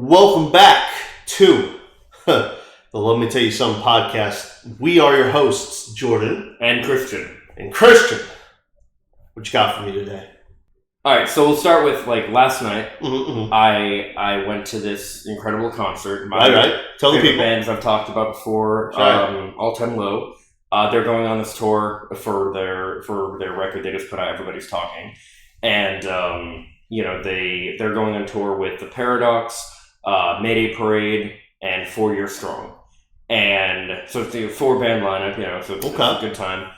Welcome back to the Let Me Tell You Something podcast. We are your hosts, Jordan. And Christian. What you got for me today? Alright, so we'll start with, last night, Mm-hmm. I went to this incredible concert. Right. Tell the people. Bands I've talked about before, Right. All Time Low. They're going on this tour for their record they just put out, Everybody's Talking. And, they're going on tour with The Paradox, Mayday Parade, and 4 Year Strong. And so it's a 4-band lineup, so it's a good time.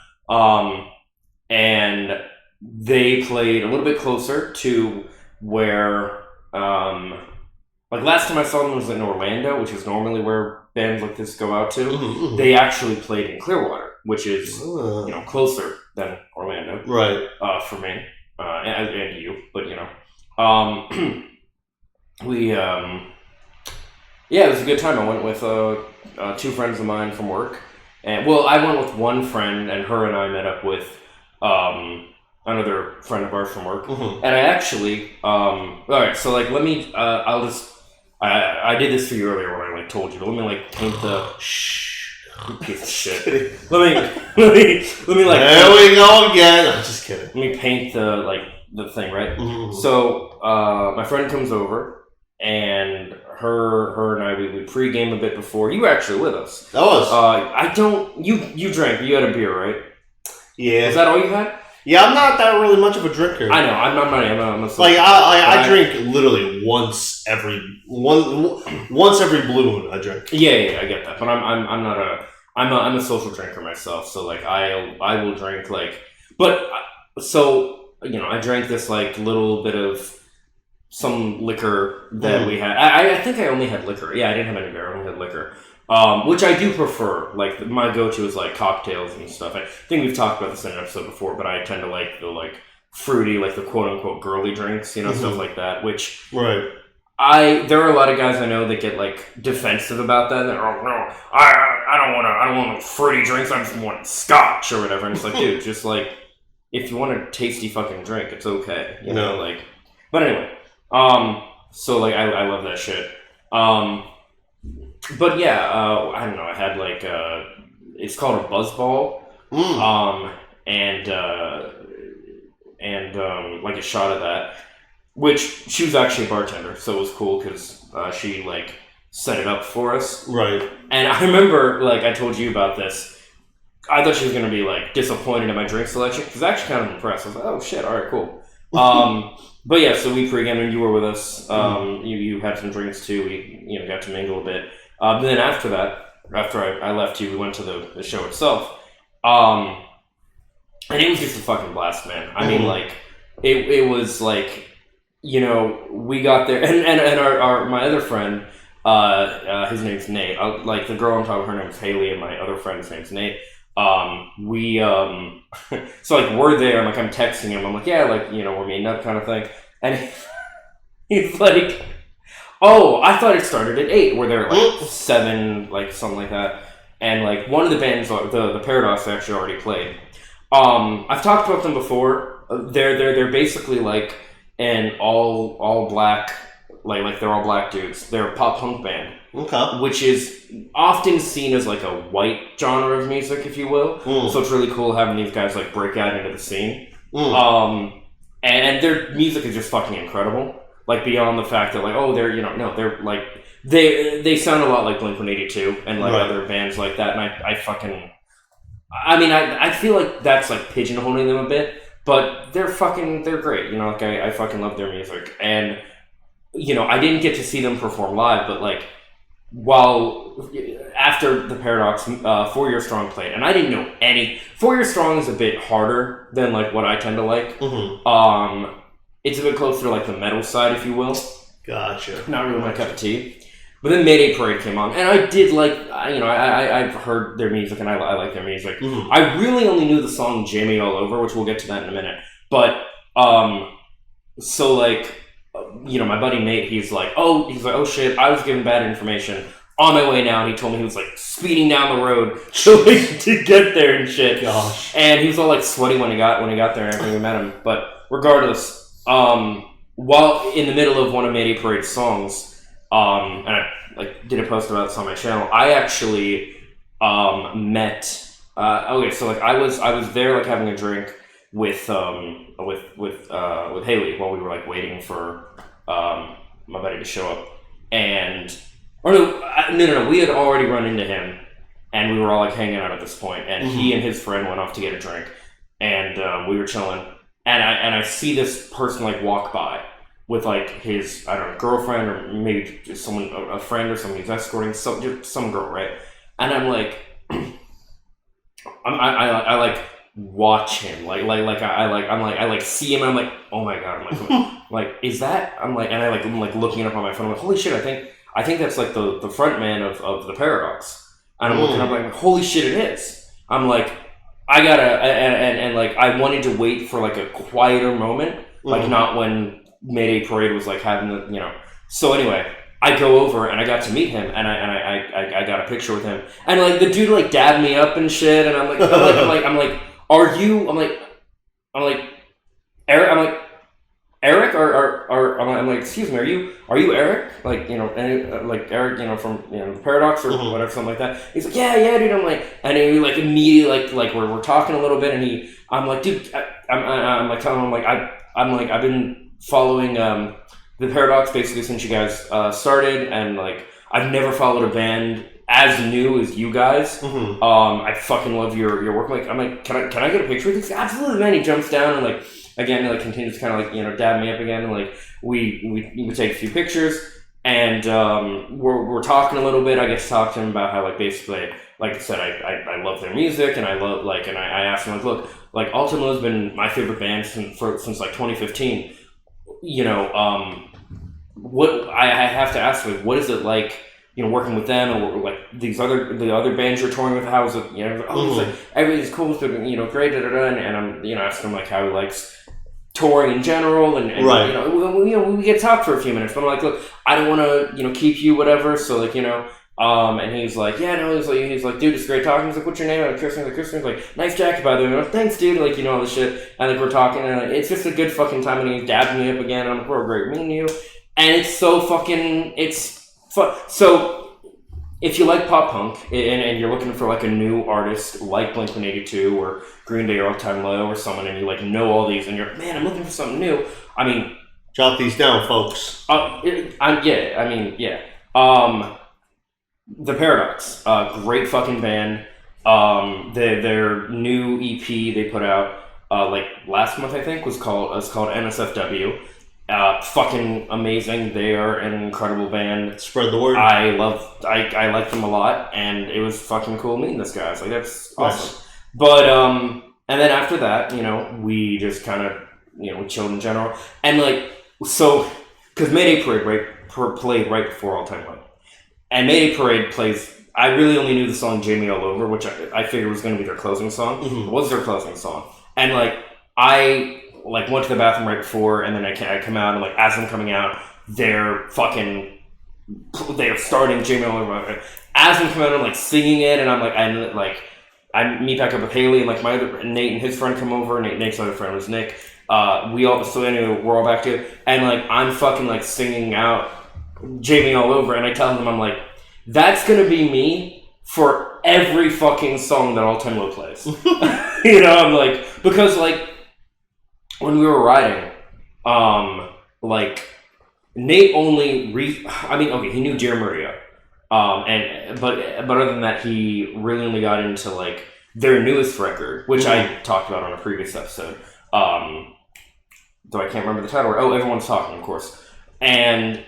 And they played a little bit closer to where, last time I saw them was in Orlando, which is normally where bands like this go out to. Mm-hmm. They actually played in Clearwater, which is, closer than Orlando. Right. For me, and you, but, it was a good time. I went with 2 friends of mine from work. And I went with one friend, and her and I met up with another friend of ours from work. Mm-hmm. And I actually, all right, so let me, I did this for you earlier when I told you, but let me paint the, you piece of shit. Let me there we go again. I'm just kidding. Let me paint the thing, right? Mm-hmm. So, my friend comes over, and her and I, we pre-game a bit before. You were actually with us. That was. You drank. You had a beer, right? Yeah. Was that all you had? Yeah, I'm not that really much of a drinker. I know. I'm a I drink literally once every blue moon. I drink. Yeah, I get that. But I'm not a. I'm a social drinker myself. So I will drink I drank this little bit of some liquor that we had. I think I only had liquor. Yeah, I didn't have any beer. I only had liquor. Which I do prefer. My go-to is cocktails and stuff. I think we've talked about this in an episode before, but I tend to like the fruity, the quote-unquote girly drinks, stuff like that, which... Right. There are a lot of guys I know that get defensive about that. They're, oh no, I don't want no fruity drinks. I just want scotch or whatever. And it's dude, just if you want a tasty fucking drink, it's okay. You know. But anyway, so I love that shit. But yeah, I don't know. I had it's called a buzzball, and a shot of that. Which she was actually a bartender, so it was cool because she set it up for us. Right. And I remember I told you about this. I thought she was gonna be disappointed in my drink selection because I was actually kind of impressed. I was like, oh shit, all right, cool. But yeah, so we pre-gamed and you were with us. You had some drinks too. We got to mingle a bit. Then after that, after I left you, we went to the show itself. And it was just a fucking blast, man. I mean, it was we got there, and our my other friend, his name's Nate. The girl I'm talking about, her name's Haley, and my other friend's name's Nate. So we're there. I'm texting him. I'm we're meeting up, kind of thing. And he's like, oh, I thought it started at 8. We're there at 7, something like that. And one of the bands, the Paradox, actually already played. I've talked about them before. They're basically an all black, they're all black dudes. They're a pop punk band. Okay. Which is often seen as a white genre of music, if you will. So it's really cool having these guys break out into the scene. And their music is just fucking incredible. Beyond the fact that they're they sound a lot like Blink-182 and other bands like that. And I feel that's pigeonholing them a bit, but they're great. I fucking love their music. And I didn't get to see them perform live, but after the Paradox, 4 Year Strong played, and I didn't know any. 4 Year Strong is a bit harder than what I tend to like. Mm-hmm. It's a bit closer to the metal side, if you will. Gotcha. Not really my cup of tea. But then Mayday Parade came on, and I did I've heard their music, and I like their music. Mm-hmm. I really only knew the song "Jamie All Over," which we'll get to that in a minute. But my buddy Nate, he's like, oh shit, I was given bad information on my way now, and he told me he was speeding down the road to get there and shit. Gosh. And he was all sweaty when he got there and everything. We met him, but regardless, while in the middle of one of Mayday Parade's songs, and I like did a post about this on my channel. I actually met. Okay, so like I was there like having a drink with Haley while we were like waiting for my buddy to show up, and no, we had already run into him, and we were all like hanging out at this point, and he and his friend went off to get a drink, and we were chilling, and I see this person like walk by with like his, I don't know, girlfriend or maybe just someone, a friend or someone he's escorting, some girl, right? And I'm like, I like watch him, I see him, and I'm like, oh my god, I'm like, is that? I'm like looking it up on my phone. I'm like, holy shit, I think that's like the front man of the Paradox. And I'm looking up like, holy shit, it is. I'm like, I gotta, and like I wanted to wait for like a quieter moment, like not when Mayday Parade was like having the, you know. So anyway, I go over and I got to meet him, and I got a picture with him, and like the dude like dabbed me up and shit, and I'm like, are you? I'm like, Eric. I'm like, Eric, or I'm like, excuse me, are you Eric? Like, you know, like Eric, you know, from, you know, the Paradox or whatever, something like that. He's like, yeah, dude. I'm like, and he like immediately like we're talking a little bit, and I'm like, dude, I'm like telling him like I've been following the Paradox basically since you guys started, and like I've never followed a band as new as you guys. I fucking love your work. I'm like, can I get a picture with you? Absolutely, man. He jumps down and like again like continues to kind of like, you know, dab me up again, and like we take a few pictures, and we're talking a little bit. I guess talk to him about how like basically, like I said, I love their music, and I love like, and I asked him like, look, like Ultimo has been my favorite band since like 2015. You know, what I have to ask, like, what is it like, you know, working with them, or like the other bands you're touring with? How is it, you know? He's like, everything's cool, so, you know, great, and I'm, you know, asking him like how he likes touring in general, and right. You know, we get to talk for a few minutes, but I'm like, look, I don't want to, you know, keep you, whatever, so like, you know, and he's like, yeah, no, he's like, dude, it's great talking. He's like, what's your name? I'm like, Kirsten. He's like, nice jacket, by the way. I'm like, thanks, dude. Like, you know, all this shit. And like, we're talking, and like, it's just a good fucking time. And he's dabbing me up again. And I'm like, we're great meeting you. And it's so fucking, it's fun. So if you like pop punk and you're looking for like a new artist like Blink-182 or Green Day or All Time Low or someone, and you like know all these, and you're, man, I'm looking for something new. I mean, jot these down, folks. The Paradox, great fucking band. Their new EP they put out like last month, I think, was called NSFW. Fucking amazing. They are an incredible band. Spread the word. I like them a lot, and it was fucking cool meeting this guy. It's like, that's awesome. Nice. But and then after that, you know, we just kind of, you know, we chilled in general, and like, so because Mayday Parade played right before All Time Low. And Mayday Parade plays, I really only knew the song Jamie All Over, which I figured was going to be their closing song. It was their closing song. And like, I like went to the bathroom right before, and then I come out, and like, as I'm coming out, they're starting Jamie All Over. As I'm coming out, I'm like singing it, and I'm like, I meet back up with Haley, and like my other, Nate and his friend come over. Nate's other friend was Nick. We're all back together, and like, I'm fucking like singing out Jamie All Over, and I tell them, I'm like, that's gonna be me for every fucking song that All Time Low plays. You know, I'm like, because like when we were writing, like Nate only he knew Dear Maria, but other than that, he really only got into like their newest record, which I talked about on a previous episode. Though I can't remember the title. Oh, Everyone's Talking, of course, and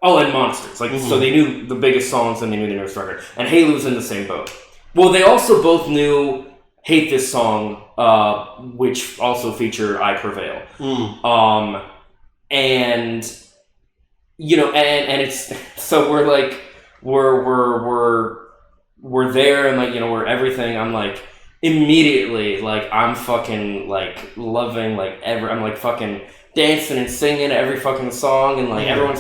Monsters. Like, so they knew the biggest songs, and they knew the newest record. And Haley was in the same boat. Well, they also both knew Hate This Song, which also featured I Prevail. And, you know, and it's, so we're like, we're there, and like, you know, we're everything. I'm like, immediately, like, I'm fucking, like, loving, like, I'm like fucking dancing and singing every fucking song, and like everyone's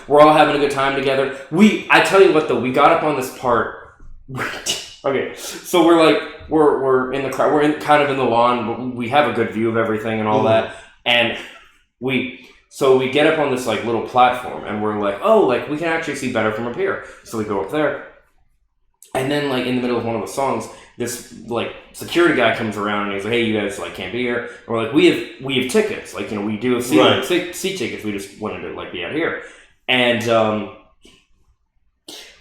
we're all having a good time together. I tell you what though, we got up on this part. Okay, so we're like, we're in the crowd, kind of in the lawn, but we have a good view of everything and all that, and So we get up on this like little platform, and we're like, oh, like we can actually see better from up here. So we go up there, and then like in the middle of one of the songs, this like security guy comes around and he's like, hey, you guys like can't be here. And we're like, we have tickets, like we do have seat tickets. We just wanted to like be out here, and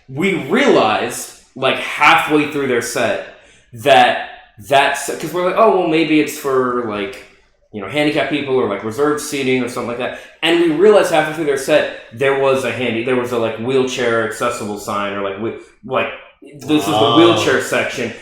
we realized like halfway through their set that's because we're like, oh well, maybe it's for like handicapped people or like reserved seating or something like that. And we realized halfway through their set there was a like wheelchair accessible sign or like this is the wheelchair section.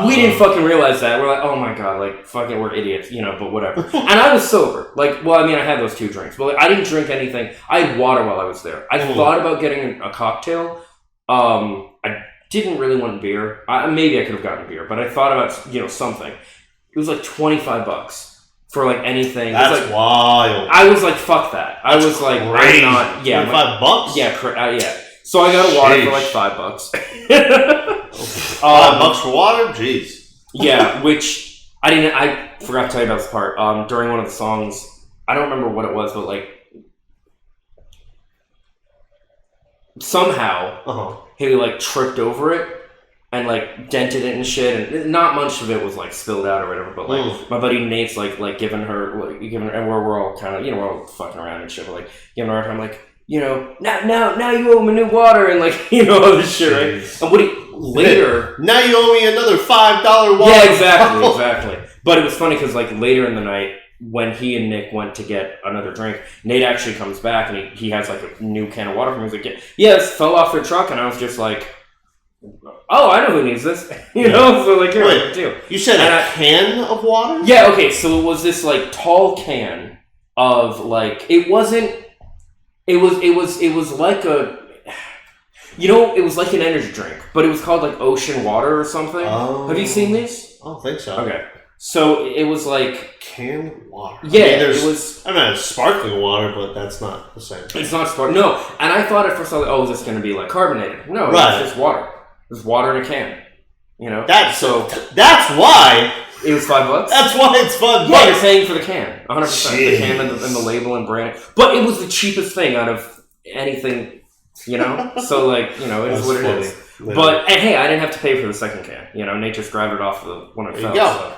We didn't fucking realize that. We're like, oh my god, like fucking we're idiots, but whatever. And I was sober. Like, well, I mean, I had those 2 drinks, but like, I didn't drink anything. I had water while I was there. I thought about getting a cocktail. I didn't really want beer. Maybe I could have gotten beer, but I thought about something. It was like $25 for like anything. That's like, wild. I was like, fuck that. I was like, crazy. I'm not. Yeah, $25? Yeah. So I got a water for like $5. $5 for water? Jeez. Yeah, which I forgot to tell you about this part. During one of the songs, I don't remember what it was, but like somehow he like tripped over it and like dented it and shit, and not much of it was like spilled out or whatever. But like my buddy Nate's like giving her, and we're all kind of we're all fucking around and shit, but like giving her a hard time, like now you owe me new water and like all this shit, right? And what later now you owe me another $5 water. Yeah, exactly. But it was funny because like later in the night, when he and Nick went to get another drink, Nate actually comes back and he has like a new can of water from him. He's like, this fell off their truck, and I was just like, oh, I know who needs this. So like, here, wait, too. You said a can of water? Yeah, okay, so it was this like tall can of like, it was like a, it was like an energy drink, but it was called like Ocean Water or something. Oh. Have you seen these? I don't think so. Okay. So it was like canned water. Yeah, it was. I mean, it's sparkling water, but that's not the same. It's not sparkling. No, and I thought at first, I was like, oh, is this going to be like carbonated? No, right. It's just water. It's water in a can. That's why it was $5. That's why it's $5. Yeah, you're paying for the can, 100%. The can and the label and brand. But it was the cheapest thing out of anything. So like it is what it is. Literally. But and hey, I didn't have to pay for the second can. Nate just grabbed it off when it fell. So.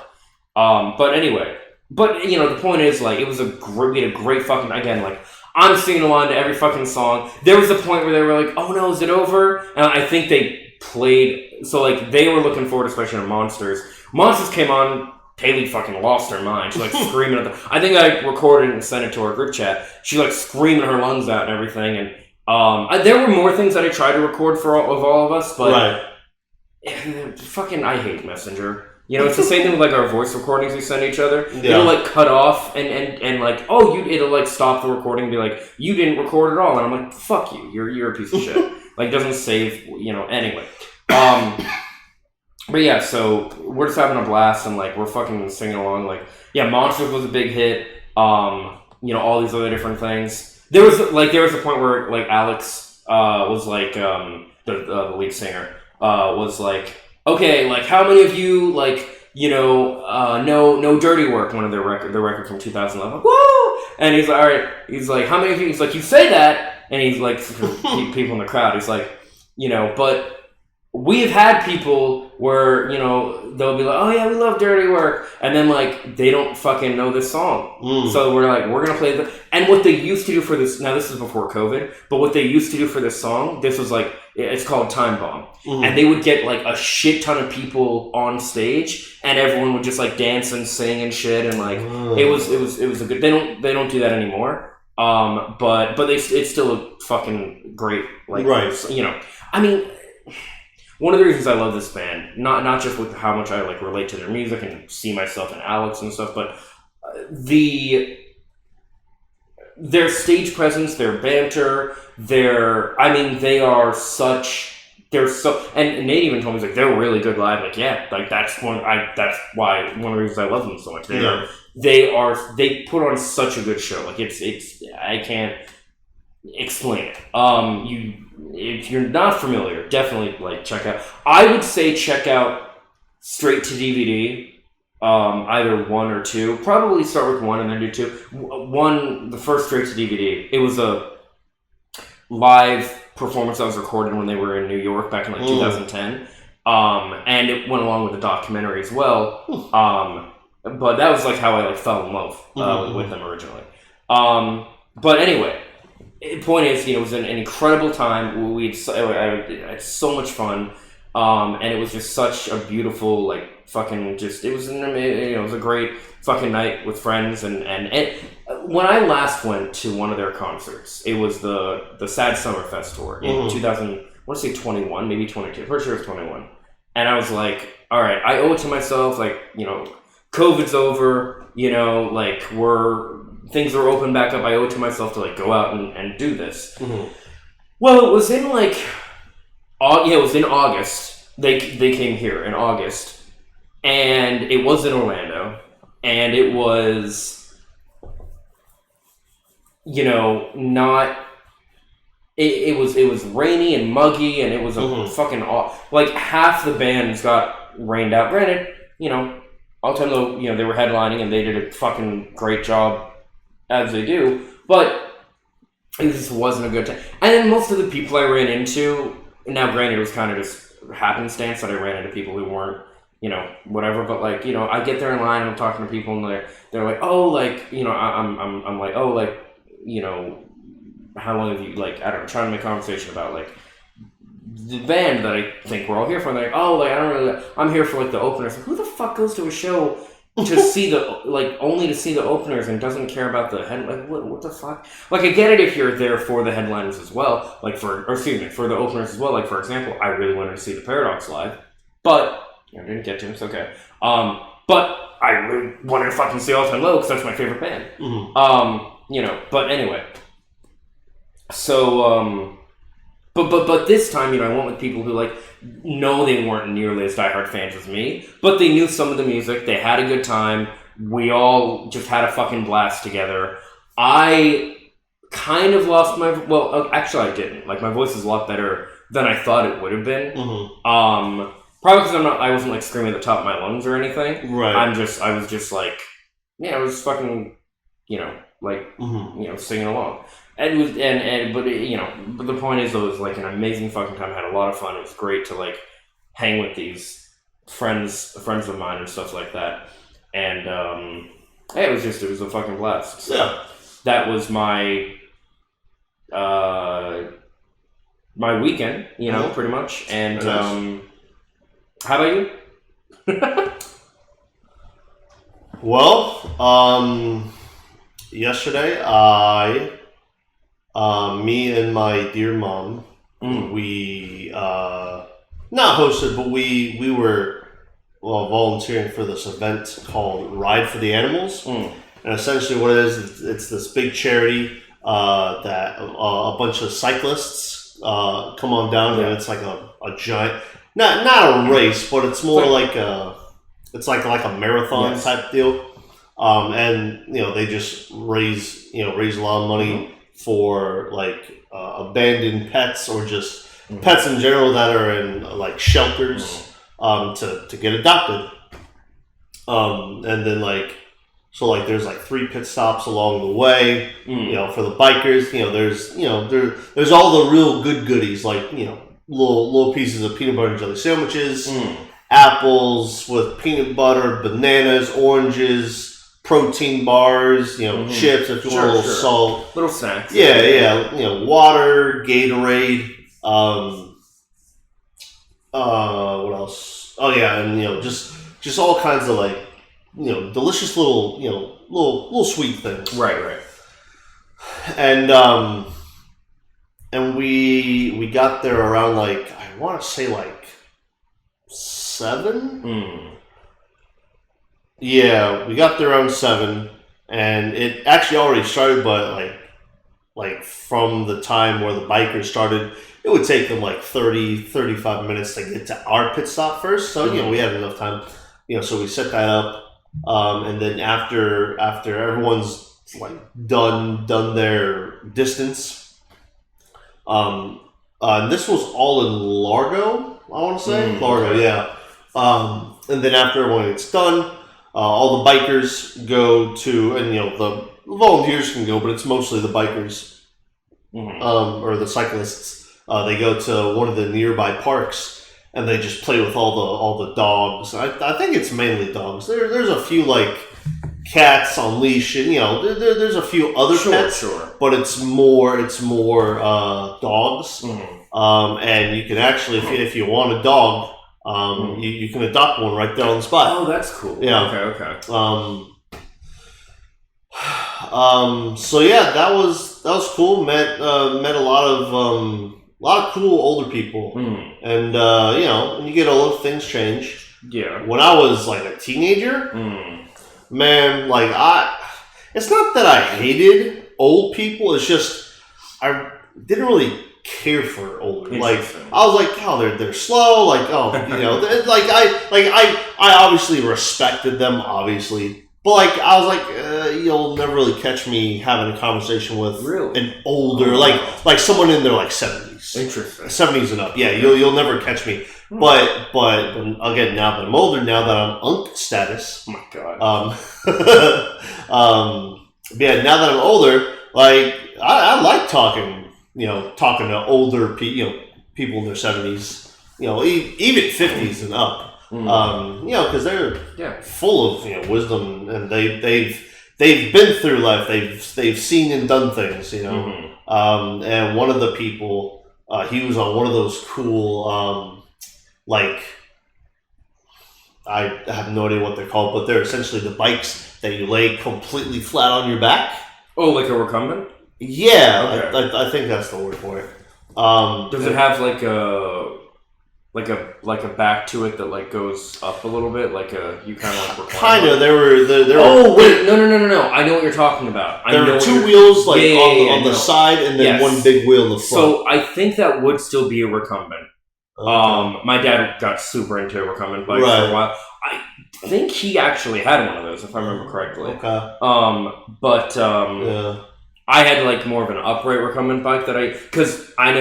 But anyway, the point is like we had a great fucking, again, like I'm singing along to every fucking song. There was a point where they were like, oh no, is it over? And I think they played, so like they were looking forward, especially to Monsters. Monsters came on. Haley fucking lost her mind. She's like screaming at I think I recorded and sent it to our group chat. She's like screaming her lungs out and everything. And there were more things that I tried to record for all of us, but fucking I hate Messenger. It's the same thing with like our voice recordings we send each other. Yeah. It'll like cut off and like, it'll like stop the recording and be like, you didn't record at all. And I'm like, fuck you. You're a piece of shit. Like, doesn't save, anyway. But yeah, so we're just having a blast and like we're fucking singing along. Like, yeah, Monsters was a big hit. All these other different things. There was a point where like Alex was like the lead singer was like, okay, like how many of you like know Dirty Work, one of their record from 2011. Woo! And he's like, all right. He's like, how many of you? He's like, you say that, and he's like, people in the crowd. He's like, but we have had people where they'll be like, oh yeah, we love Dirty Work, and then like they don't fucking know this song. So we're like, we're gonna play the. And what they used to do for this, now this is before COVID, but what they used to do for this song, this was like, it's called Time Bomb, and they would get like a shit ton of people on stage, and everyone would just like dance and sing and shit, and like it was a good. They don't do that anymore. But it's still a fucking great, like, right. I mean, one of the reasons I love this band, not just with how much I like relate to their music and see myself in Alex and stuff, but their stage presence, their banter, they are such. They're so, and Nate even told me, he's like, they're really good live. Like, yeah, like that's why one of the reasons I love them so much. They put on such a good show. Like it's I can't explain it. If you're not familiar, definitely like check out. I would say check out Straight to DVD. either 1 or 2. Probably start with 1 and then do 2. 1, the first straight to DVD. It was a live performance that was recorded when they were in New York back in like 2010. And it went along with the documentary as well. But that was like how I like fell in love with them originally. But anyway, the point is, it was an incredible time. I had so much fun, and it was just such a beautiful, like, fucking just. It was it was a great fucking night with friends, and when I last went to one of their concerts, it was the Sad Summerfest tour in 2000. I want to say 21, maybe 22. Pretty sure it was 21. And I was like, all right, I owe it to myself. Like, COVID's over. Like things are open back up. I owe it to myself to like go out and do this. Well, it was in like, it was in August. They came here in August, and it was in Orlando, and it was, not. It was rainy and muggy, and it was a fucking like half the bands got rained out. Granted, all the time though, they were headlining and they did a fucking great job as they do, but it just wasn't a good time. And then most of the people I ran into, now granted it was kind of just happenstance that I ran into people who weren't, whatever, but like, I get there in line and I'm talking to people and they're like, oh, like, I'm like, oh, like, how long have you, like, I don't know, trying to make conversation about, like, the band that I think we're all here for, and they're like, oh, like, I don't really, I'm here for, like, the openers. Like, who the fuck goes to a show to see only to see the openers and doesn't care about the head, like, what the fuck? Like, I get it if you're there for the headliners as well, like, for the openers as well. Like, for example, I really wanted to see the Paradox live, but, I didn't get to, it's okay. But I really wanted to fucking see All Time Low, because that's my favorite band. But anyway. So, but this time, I went with people who, like, no, they weren't nearly as diehard fans as me, but they knew some of the music, they had a good time, we all just had a fucking blast together. I kind of lost actually I didn't. Like, my voice is a lot better than I thought it would have been. Probably because I wasn't, like, screaming at the top of my lungs or anything. Right. I was just, like, I was fucking, singing along. But the point is, though, it was like an amazing fucking time. I had a lot of fun. It was great to like hang with these friends of mine and stuff like that. And it was a fucking blast. So that was my my weekend, pretty much. And how about you? Well, yesterday me and my dear mom, we not hosted, but we were volunteering for this event called Ride for the Animals, and essentially what it is, it's this big charity that a bunch of cyclists come on down, and it's like a giant, not a race, but it's more like a marathon type deal, and they just raise a lot of money for like abandoned pets or just pets in general that are in like shelters to get adopted. And then there's like 3 pit stops along the way, for the bikers. There's all the real good goodies, like little pieces of peanut butter and jelly sandwiches, apples with peanut butter, bananas, oranges, protein bars, chips if you want a little salt. Little snacks. Yeah. Water, Gatorade, what else? Oh yeah, and just all kinds of like, delicious little sweet things. Right. And we got there around like, I want to say like 7. Yeah, we got there around 7, and it actually already started, but like from the time where the bikers started, it would take them like 35 minutes to get to our pit stop first. So we had enough time, so we set that up, and then after everyone's like done their distance, and this was all in Largo, I want to say Largo, yeah. And then after everyone gets done, all the bikers go to, and the volunteers can go, but it's mostly the bikers or the cyclists. They go to one of the nearby parks and they just play with all the dogs. I think it's mainly dogs. There's a few like cats on leash, and there's a few other pets, but it's more dogs. And you can actually, if you want a dog, you can adopt one right there on the spot. Oh, that's cool. Yeah. Okay. So yeah, that was cool. Met a lot of cool older people, and when you get older, things change. Yeah. When I was like a teenager, man, like it's not that I hated old people. It's just I didn't really care for older. Like I was like, oh, they're slow. Like I obviously respected them, obviously. But like I was like, you'll never really catch me having a conversation with an older, like someone in their like 70s. Interesting. 70s and up. Yeah, you'll never catch me. But again, now that I'm older, now that I'm unk status. Oh my god. Yeah, now that I'm older, like I like talking to older people in their 70s, even 50s and up. Because they're full of wisdom, and they've been through life. They've seen and done things. And one of the people, he was on one of those cool, like I have no idea what they're called, but they're essentially the bikes that you lay completely flat on your back. Oh, like a recumbent? Yeah, okay. I think that's the word for it. Does it have like a back to it that like goes up a little bit, like you kind of like kind of. There were wait, no. I know what you're talking about. There were two wheels like on the side, and then one big wheel in the front. So I think that would still be a recumbent. Okay. My dad got super into a recumbent bike for a while. I think he actually had one of those, if I remember correctly. Okay. I had like more of an upright recumbent bike because I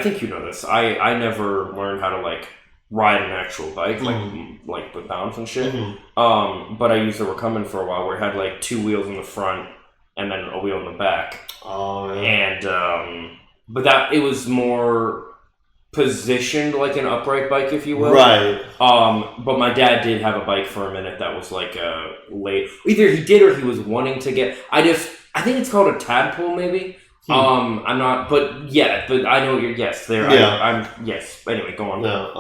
think you know this. I never learned how to like ride an actual bike, like with bounce and shit. But I used a recumbent for a while where it had like two wheels in the front and then a wheel in the back. Oh yeah. And but it was more positioned like an upright bike, if you will. Right. But my dad did have a bike for a minute that was like either he did or he was wanting to get. I think it's called a tadpole, maybe. I'm not, but I know you're, yes, there, yeah. Yes, anyway, go on. No,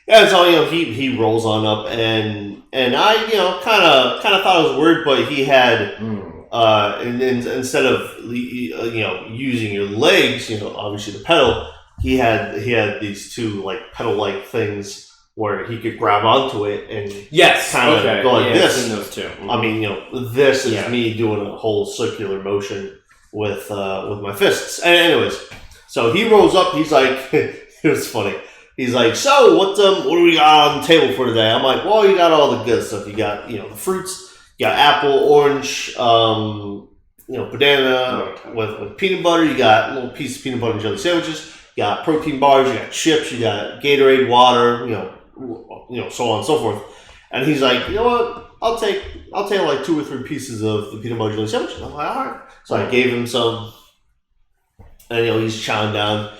so, he rolls on up, and I, kind of thought it was weird, but he had, and instead of, using your legs, obviously the pedal, he had these two, like, pedal-like things where he could grab onto it and kind of go like this. I've seen those too. I mean, this is me doing a whole circular motion with my fists. And anyways, so he rolls up. He's like, it was funny. He's like, so what do we got on the table for today? I'm like, well, you got all the good stuff. You got the fruits. You got apple, orange, banana with peanut butter. You got a little piece of peanut butter and jelly sandwiches. You got protein bars. You got chips. You got Gatorade, water. So on and so forth. And he's like, you know what? I'll take like 2 or 3 pieces of the peanut butter jelly sandwich. I'm like, all right. So I gave him some, and he's chowing down.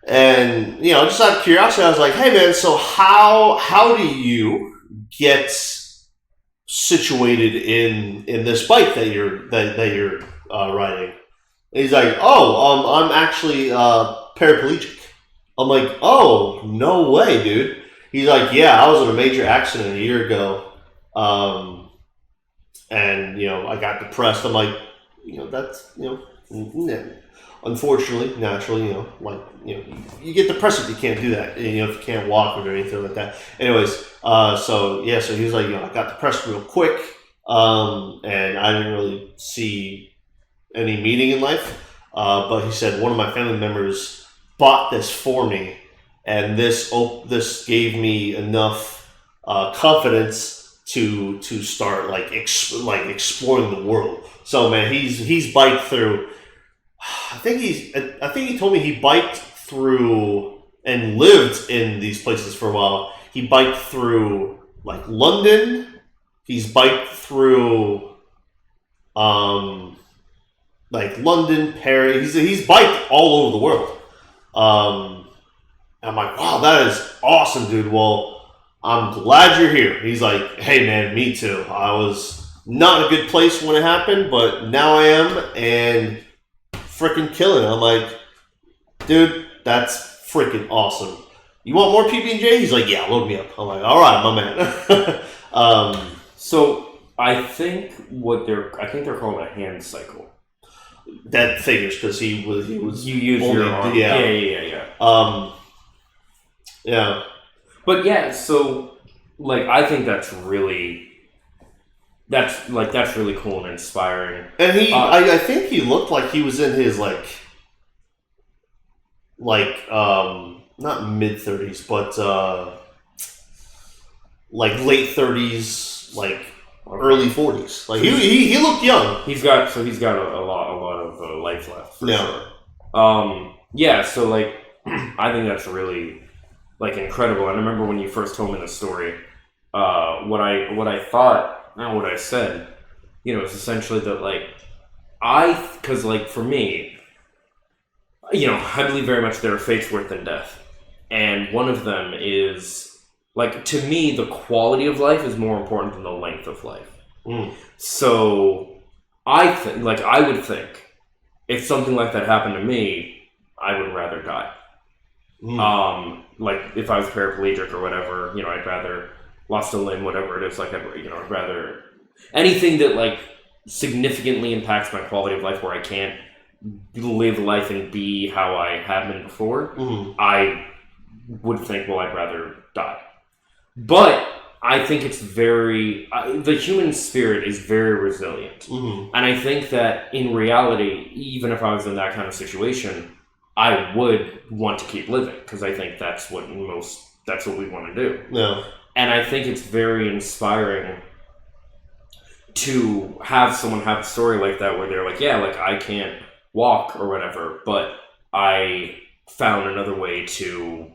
And just out of curiosity, I was like, hey man, so how do you get situated in this bike that you're riding? And he's like, I'm actually paraplegic. I'm like, oh, no way, dude. He's like, yeah, I was in a major accident a year ago, and I got depressed. I'm like, that's unfortunately, naturally, you get depressed if you can't do that, if you can't walk or anything like that. Anyways, so he was like, I got depressed real quick, and I didn't really see any meaning in life. But he said one of my family members bought this for me. And this gave me enough confidence to start exploring the world. So man, he's biked through. I think he told me he biked through and lived in these places for a while. He biked through like London. He's biked through like London, Paris. He's biked all over the world. I'm like, wow, that is awesome, dude. Well, I'm glad you're here. He's like, hey, man, me too. I was not in a good place when it happened, but now I am, and freaking killing it. I'm like, dude, that's freaking awesome. You want more PB&J? He's like, yeah, load me up. I'm like, all right, my man. So I think they're called a hand cycle. That figures because he was you use only, your arm. Yeah. Yeah. But yeah, so like I think that's really cool and inspiring. And I think he looked like he was in his like not mid-30s, but like late 30s, like early 40s. Like he looked young. He's got a lot of life left. For Yeah. sure. Yeah. So like, I think that's really like incredible. And I remember when you first told me the story, what I thought and what I said, is essentially that like because like for me, I believe very much there are fates worse than death. And one of them is, like, to me, the quality of life is more important than the length of life. So, I would think, if something like that happened to me, I would rather die. Like, if I was paraplegic or whatever, I'd rather lost a limb, whatever it is, like, I'd rather... Anything that, like, significantly impacts my quality of life where I can't live life and be how I have been before, I would think, well, I'd rather die. But I think it's the human spirit is very resilient. And I think that in reality, even if I was in that kind of situation, I would want to keep living because I think that's what we want to do. Yeah. And I think it's very inspiring to have someone have a story like that where they're like, yeah, like I can't walk or whatever, but I found another way to,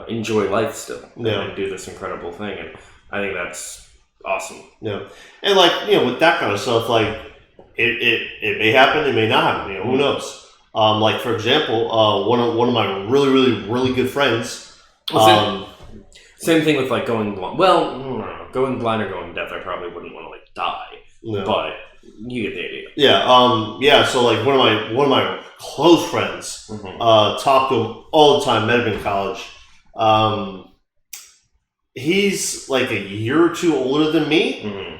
enjoy life still and do this incredible thing. And I think that's awesome. Yeah. And like, with that kind of stuff, like it may happen, it may not happen, who knows? Like for example, one of my really, really, really good friends, same thing with like going blind. Well, going blind or going deaf, I probably wouldn't want to like die, but you get the idea. Yeah. So like one of my close friends, talked to him all the time. Met him in college. He's like a year or two older than me.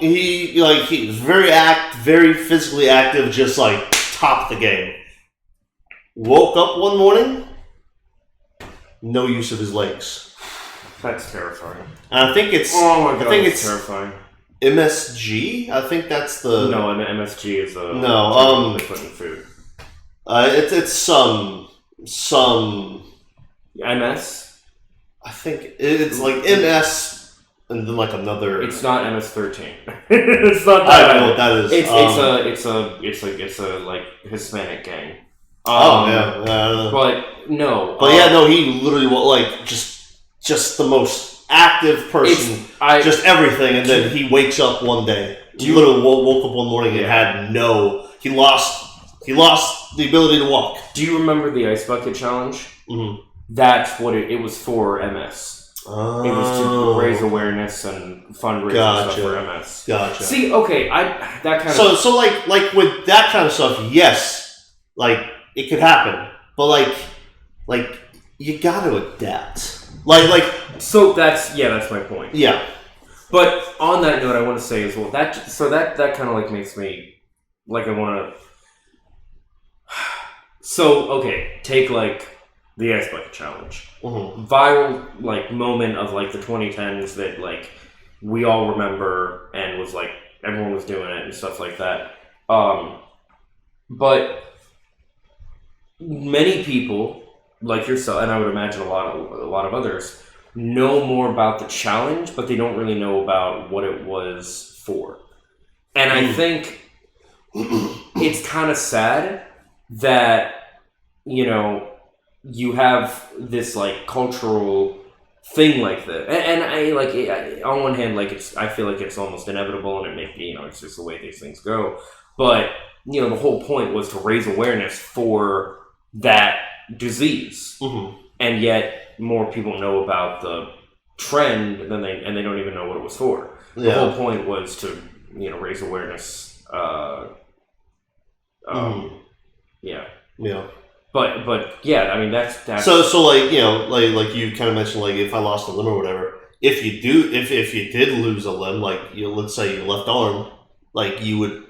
He's very physically active, just like top of the game. Woke up one morning, no use of his legs. That's terrifying. And I think it's terrifying. MSG. I think that's the MSG is a they put in food. It's some MS. I think it's like MS and then like another. It's not MS-13. It's not that. I don't know what that is. It's a like Hispanic gang. But no. He literally like just the most active person. Just everything, and then he wakes up one day. He literally woke up one morning and had he lost the ability to walk. Do you remember the Ice Bucket Challenge? That's what it was for MS. It was to raise awareness and fundraise stuff for MS. Gotcha. See, okay, that kind of... So like with that kind of stuff, yes, like it could happen, but like you got to adapt. So that's my point. Yeah. But on that note, I want to say as well that kind of like makes me like I want to. So okay, take like the Ice Bucket Challenge, viral like moment of like the 2010s that like we all remember and was like everyone was doing it and stuff like that. But many people like yourself, and I would imagine a lot of others, know more about the challenge, but they don't really know about what it was for. And I think it's kind of sad that, you have this like cultural thing like that. And I like on one hand, like I feel like it's almost inevitable, and it may be, it's just the way these things go. But the whole point was to raise awareness for that disease, and yet more people know about the trend and they don't even know what it was for. The whole point was to raise awareness. Yeah. But yeah, I mean that's so like like you kind of mentioned, like if I lost a limb or whatever, if you did lose a limb, like let's say your left arm, like you would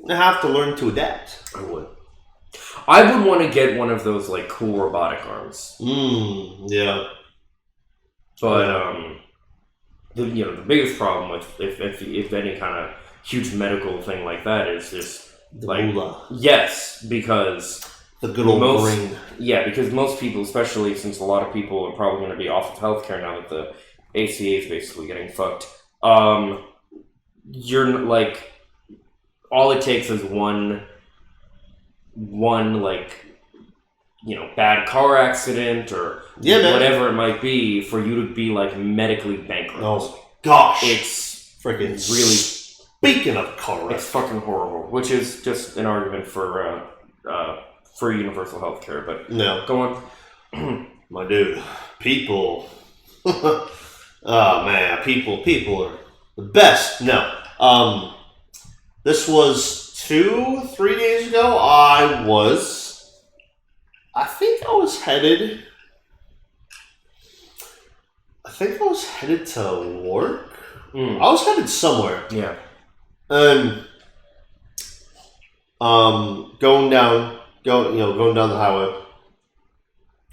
have to learn to adapt. I would want to get one of those like cool robotic arms. Yeah. But the biggest problem with if any kind of huge medical thing like that is just the like moolah. Yes, because the good old brain. Yeah, because most people, especially since a lot of people are probably going to be off of healthcare now that the ACA is basically getting fucked. You're like, all it takes is one like bad car accident or whatever it might be for you to be like medically bankrupt. Oh gosh, it's freaking really. Speaking of car wreck, it's fucking horrible. Which is just an argument for universal health care. But no, go on, my dude. People, oh man, people are the best. No, this was 2-3 days ago. I think I was headed to work. I was headed somewhere. Yeah. And going down the highway.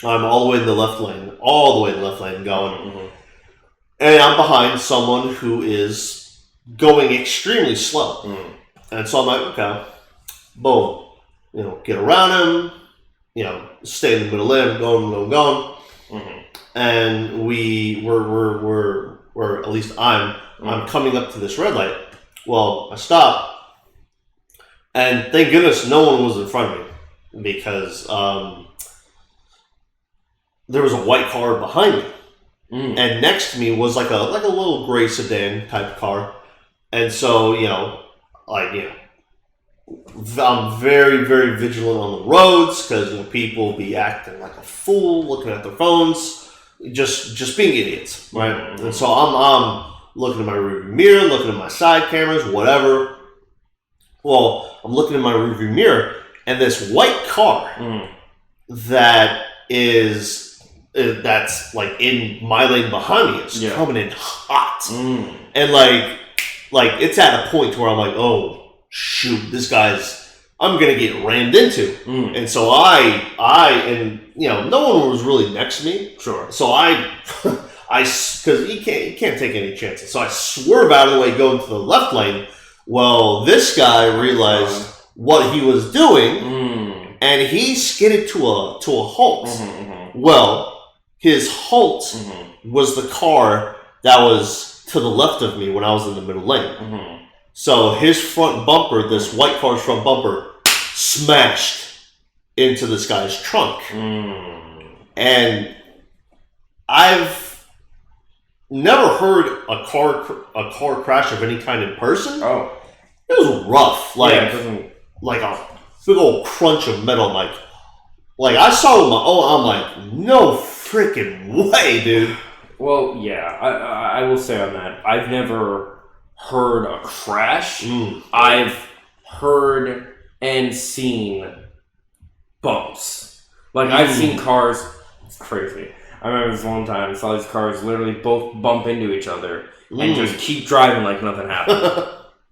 I'm all the way in the left lane, going. And I'm behind someone who is going extremely slow. And so I'm like, okay, boom, get around him, stay in the middle lane, going. And we're at least I'm coming up to this red light. Well, I stopped, and thank goodness no one was in front of me because there was a white car behind me, and next to me was like a little gray sedan type of car, and so I'm very, very vigilant on the roads because people be acting like a fool, looking at their phones, just being idiots, right? And so I'm looking at my rearview mirror, looking at my side cameras, whatever. Well, I'm looking at my rearview mirror, and this white car that's like in my lane behind me is coming in hot, and like it's at a point where I'm like, oh shoot, I'm gonna get rammed into, and so I no one was really next to me, sure. So because you can't take any chances. So I swerve out of the way, going to the left lane. Well, this guy realized what he was doing, and he skidded to a halt. Well, his halt was the car that was to the left of me when I was in the middle lane. So his front bumper, this white car's front bumper, smashed into this guy's trunk. And I've never heard a car crash of any kind in person. Oh, it was rough. Like a big old crunch of metal. Like I saw it with my own. I'm like, no freaking way, dude. Well, yeah, I will say on that, I've never heard a crash. I've heard and seen bumps. Like I've seen cars. It's crazy. I remember this one time, I saw these cars literally both bump into each other and just keep driving like nothing happened.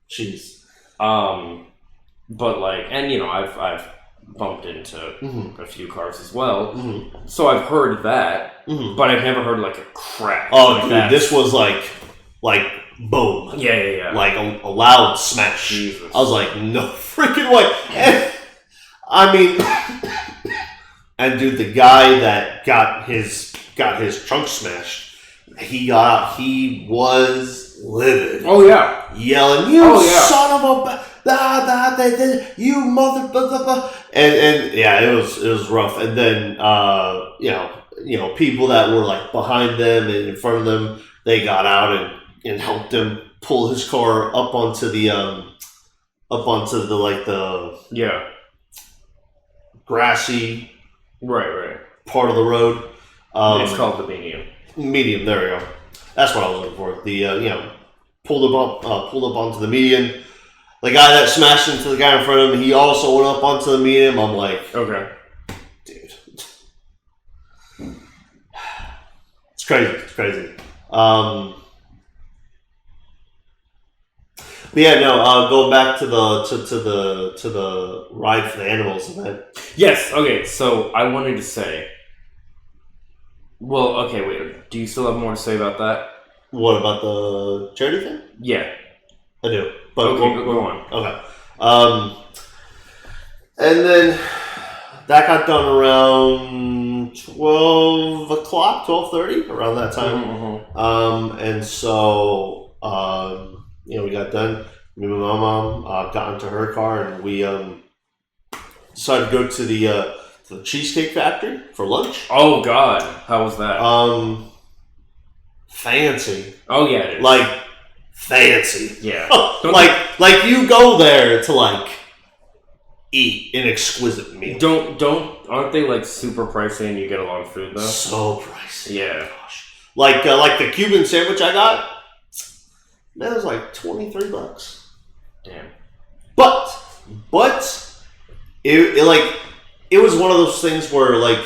Jeez. But I've bumped into a few cars as well. So I've heard that, but I've never heard like a crash. Oh, like dude, that. This was like boom. Yeah. Like a loud smash. Jesus. I was like, no freaking way. And, I mean, and dude, the guy that got his trunk smashed, he was livid. Oh yeah, yelling, son of a you mother, and yeah, it was rough. And then people that were like behind them and in front of them, they got out and helped him pull his car up onto the grassy part of the road. It's called the medium. Medium, there we go. That's what I was looking for. The pulled up onto the median. The guy that smashed into the guy in front of him, he also went up onto the median. I'm like, okay, dude, it's crazy. It's crazy. But yeah, no. Going back to the ride for the animals event. Yes. Okay. So I wanted to say. Well, okay. Wait. Do you still have more to say about that? What about the charity thing? Yeah, I do. But okay, go on. Okay. And then that got done around 12 o'clock, 12:30, around that time. Mm-hmm. And so, we got done. Me and my mom got into her car, and we decided to go to the Cheesecake Factory for lunch. Oh, God. How was that? Fancy. Oh, yeah, it is. Like, fancy. Yeah. like you go there to, like, eat an exquisite meal. Aren't they, like, super pricey and you get a lot of food, though? So pricey. Yeah. Gosh. Like the Cuban sandwich I got, that was like $23. Damn. But it was one of those things where, like,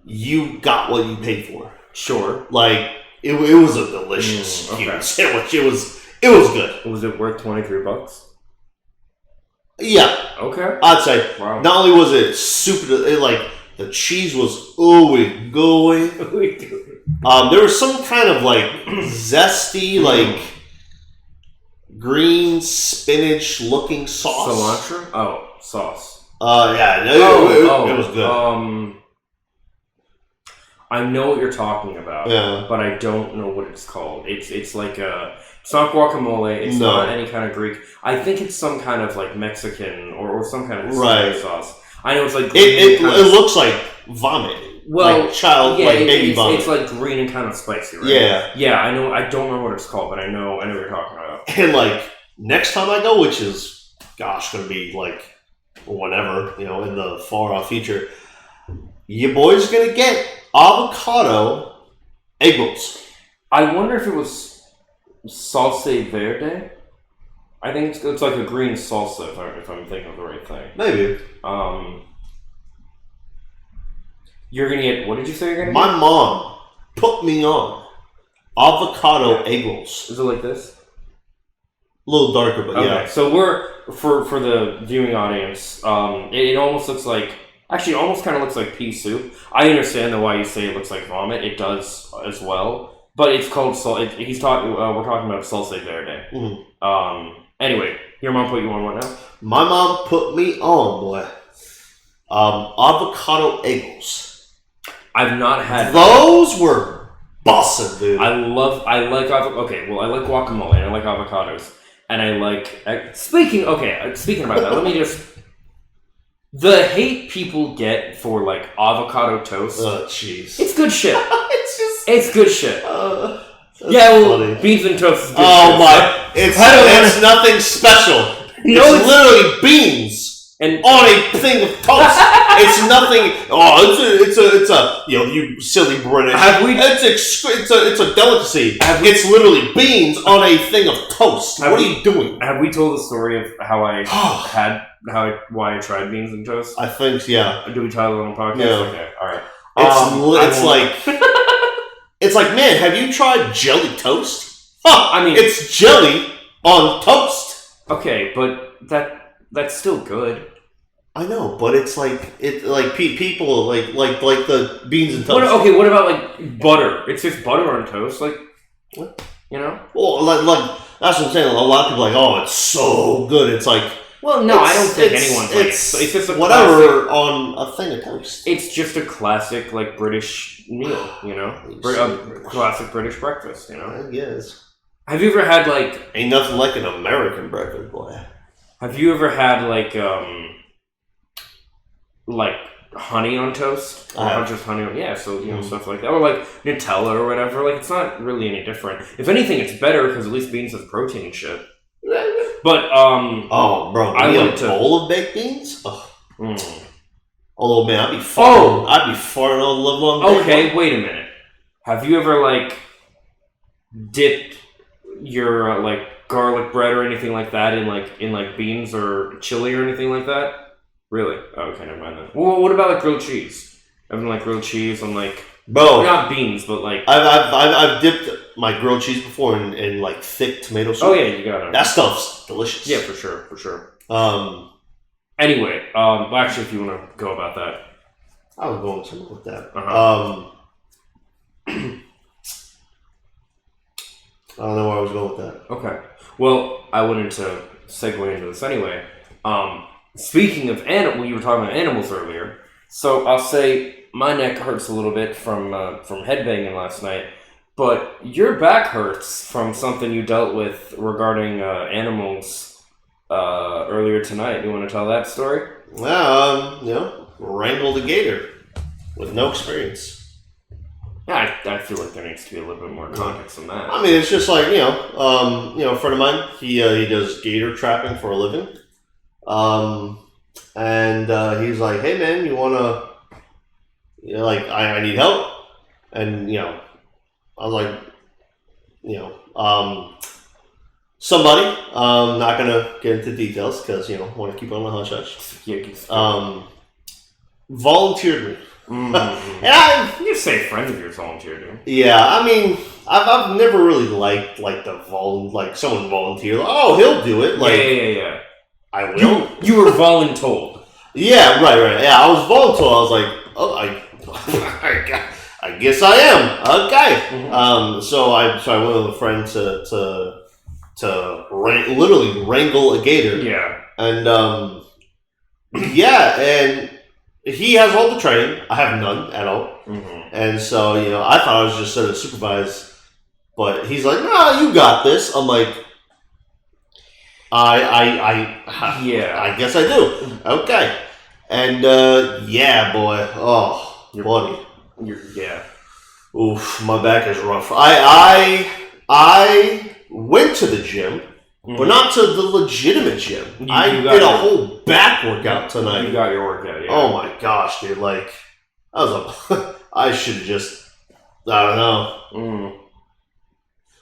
you got what you paid for. Sure. Like, it was a delicious Cuban sandwich. It was good. Was it worth $23? Yeah. Okay. I'd say. Wow. Not only was it super, the cheese was going. There was some kind of, like, zesty, like, green spinach looking sauce. Cilantro? Oh, sauce. Yeah. It was good. I know what you're talking about, but I don't know what it's called. It's like it's not guacamole. It's not any kind of Greek. I think it's some kind of like Mexican or some kind of Hispanic sauce. I know it's like it looks like vomit. Well, like baby vomit. It's like green and kind of spicy, right? Yeah. Yeah, I know. I don't remember what it's called, but I know what you're talking about. And like next time I go, which is gonna be like whenever, in the far off future, your boy's gonna get avocado egg rolls. I wonder if it was salsa verde. I think it's like a green salsa, if I'm thinking of the right thing. Maybe. You're gonna get. What did you say you're gonna get? My mom put me on avocado egg rolls. Is it like this? A little darker, but yeah. So we're for the viewing audience. It almost looks like. Actually, it almost kind of looks like pea soup. I understand why you say it looks like vomit. It does as well, but it's called We're talking about salsa verde. Mm-hmm. Anyway, your mom put you on what now? My mom put me on, boy. Avocado egg rolls. I've not had those. Were bussin', dude. I like guacamole and I like avocados and I like speaking about that. Let me just. The hate people get for like avocado toast. Oh, jeez. It's good shit. It's good shit. Funny. Beans and toast is good shit. My. It's nothing special. It's literally beans and on a thing of toast. It's nothing. Oh, it's a you silly British. It's a delicacy. It's literally beans on a thing of toast. What are you doing? Have we told the story of how why I tried beans and toast? I think yeah. Do we tell it on the podcast? Yeah. Okay. All right. It's like, man, have you tried jelly toast? Huh, I mean, it's jelly on toast. Okay, but that's still good. I know, but it's like people like the beans and toast. What about like butter? It's just butter on toast, like what? Well, like that's what I'm saying. A lot of people are like, oh, it's so good. It's like. Well, no, I don't think anyone's like it. It's just a whatever classic, on a thing of toast. It's just a classic, like, British meal, classic British breakfast, I guess. Have you ever had, like... Ain't nothing like an American breakfast, boy. Have you ever had, like honey on toast, or just honey on, so stuff like that, or like Nutella or whatever. Like, it's not really any different. If anything, it's better because at least beans have protein and shit. But oh, bro, I want a bowl of baked beans. Although, man, I'd be farting all the live long day. Okay, wait a minute. Have you ever like dipped your like garlic bread or anything like that in beans or chili or anything like that? Really? Oh, okay, never mind then. Well, what about like grilled cheese? Having like grilled cheese on like, bro, not beans, but like I've dipped my grilled cheese before in like thick tomato sauce. Oh yeah, you got it. That stuff's delicious. Yeah, for sure. Anyway, actually, if you want to go about that, I was going somewhere with that. I don't know where I was going with that. Okay. Well, I wanted to segue into this anyway. Speaking of animals, you were talking about animals earlier. So I'll say my neck hurts a little bit from headbanging last night, but your back hurts from something you dealt with regarding animals earlier tonight. You want to tell that story? Wrangled a gator with no experience. Yeah, I feel like there needs to be a little bit more context than that. I mean, it's just like, a friend of mine, he does gator trapping for a living. And he's like, hey man, you wanna, I need help. And, I was like, somebody, not gonna get into details because, want to keep it on the hush hush. Volunteered me. And you say friends of yours volunteered you. Yeah, I mean, I've never really liked someone volunteer. Oh, he'll do it. Yeah. I will. You were voluntold. Yeah, right. Yeah, I was voluntold. I was like, oh, I guess I am. Okay. Mm-hmm. So I went with a friend to literally wrangle a gator. Yeah. And and he has all the training. I have none at all. Mm-hmm. And so, I thought I was just sort of supervised, but he's like, "No, you got this." I'm like, I guess I do. Okay. And boy. Oh, buddy. Oof, my back is rough. I went to the gym, but not to the legitimate gym. I did a whole back workout tonight. You got your workout, yeah. Oh my gosh, dude! I should just. I don't know.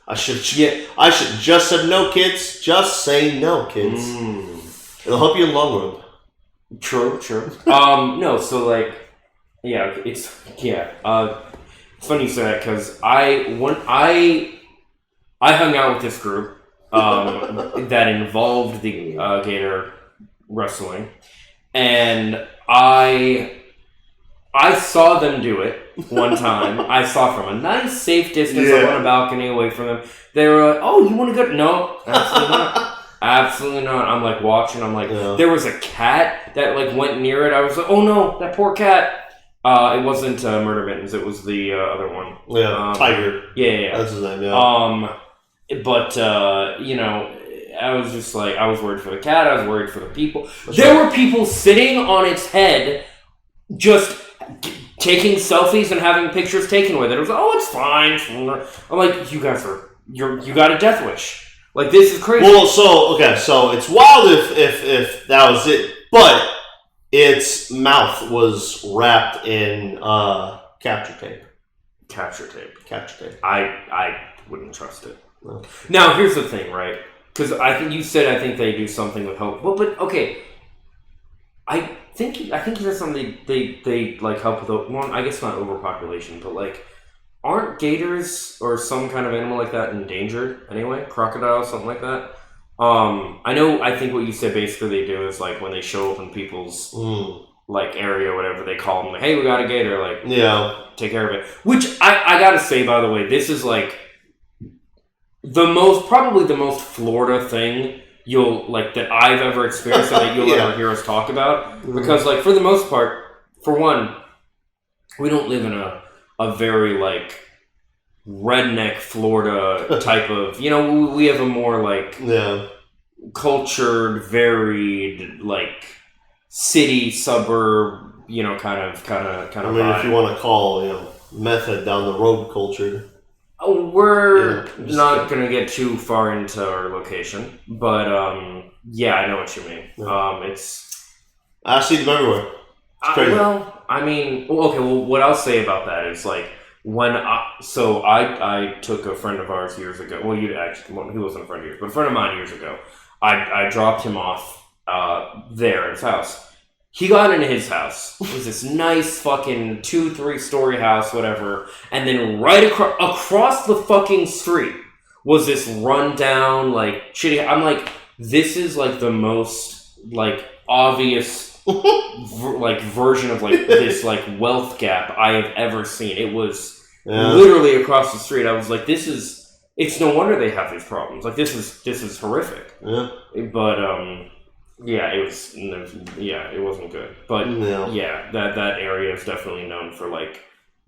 I should just said no, kids. Just say no, kids. It'll help you in the long run. True. No, so it's funny you say that because I hung out with this group that involved the gator wrestling, and I saw them do it one time. I saw from a nice, safe distance on a balcony away from them. They were like, "Oh, you want to go?" No, absolutely not. Absolutely not. I'm like watching. I'm like, there was a cat that went near it. I was like, "Oh no, that poor cat." It wasn't Murder Mittens. It was the other one. Yeah, Tiger. Yeah. That's his name. Yeah. But I was just like, I was worried for the cat. I was worried for the people. There were people sitting on its head, just taking selfies and having pictures taken with it. It was like, oh, it's fine. I'm like, you guys you got a death wish. Like, this is crazy. Well, so it's wild if that was it, but its mouth was wrapped in capture tape. Capture tape. I wouldn't trust it. No. Now, here's the thing, right? Because I think they do something with hope. Well, but okay, I think there's something they help with. Well, I guess not overpopulation, but aren't gators or some kind of animal like that endangered anyway? Crocodiles, something like that. I think what you said basically they do is when they show up in people's area or whatever, they call them hey, we got a gator, take care of it. Which I gotta say, by the way, this is probably the most Florida thing that I've ever experienced and that you'll ever hear us talk about. Because for the most part, for one, we don't live in a very redneck Florida type of, we have a more cultured, varied, city, suburb, kind of. I mean, if you want to call, method down the road culture. We're not going to get too far into our location, but yeah, I know what you mean. Yeah. I see them everywhere. It's crazy. What I'll say about that is like I took a friend of ours years ago. Well, he wasn't a friend of yours, but a friend of mine years ago. I dropped him off there at his house. He got into his house. It was this nice fucking 2-3 story house, whatever. And then right across the fucking street was this rundown, like, shitty. I'm like, this is like the most, like, obvious, version of, like, this, like, wealth gap I have ever seen. It was literally across the street. I was like, it's no wonder they have these problems. Like, this is horrific. Yeah. But, yeah, it wasn't good. But that area is definitely known for like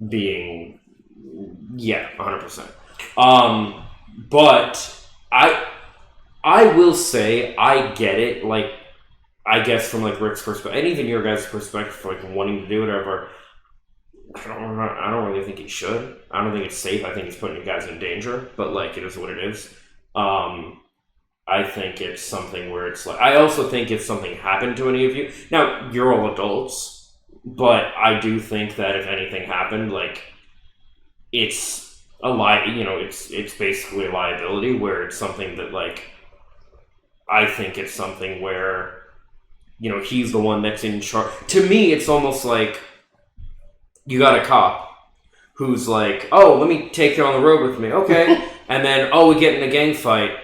being 100%. But I will say I get it, like I guess from like Rick's perspective and even your guys' perspective for like wanting to do whatever. I don't really think he should. I don't think it's safe. I think he's putting you guys in danger, but like it is what it is. I think it's something where it's like... I also think if something happened to any of you... Now, you're all adults, but I do think that if anything happened, like, it's a it's basically a liability where it's something that, like... I think it's something where, he's the one that's in charge. To me, it's almost like you got a cop who's like, oh, let me take you on the road with me. Okay. And then, we get in a gang fight.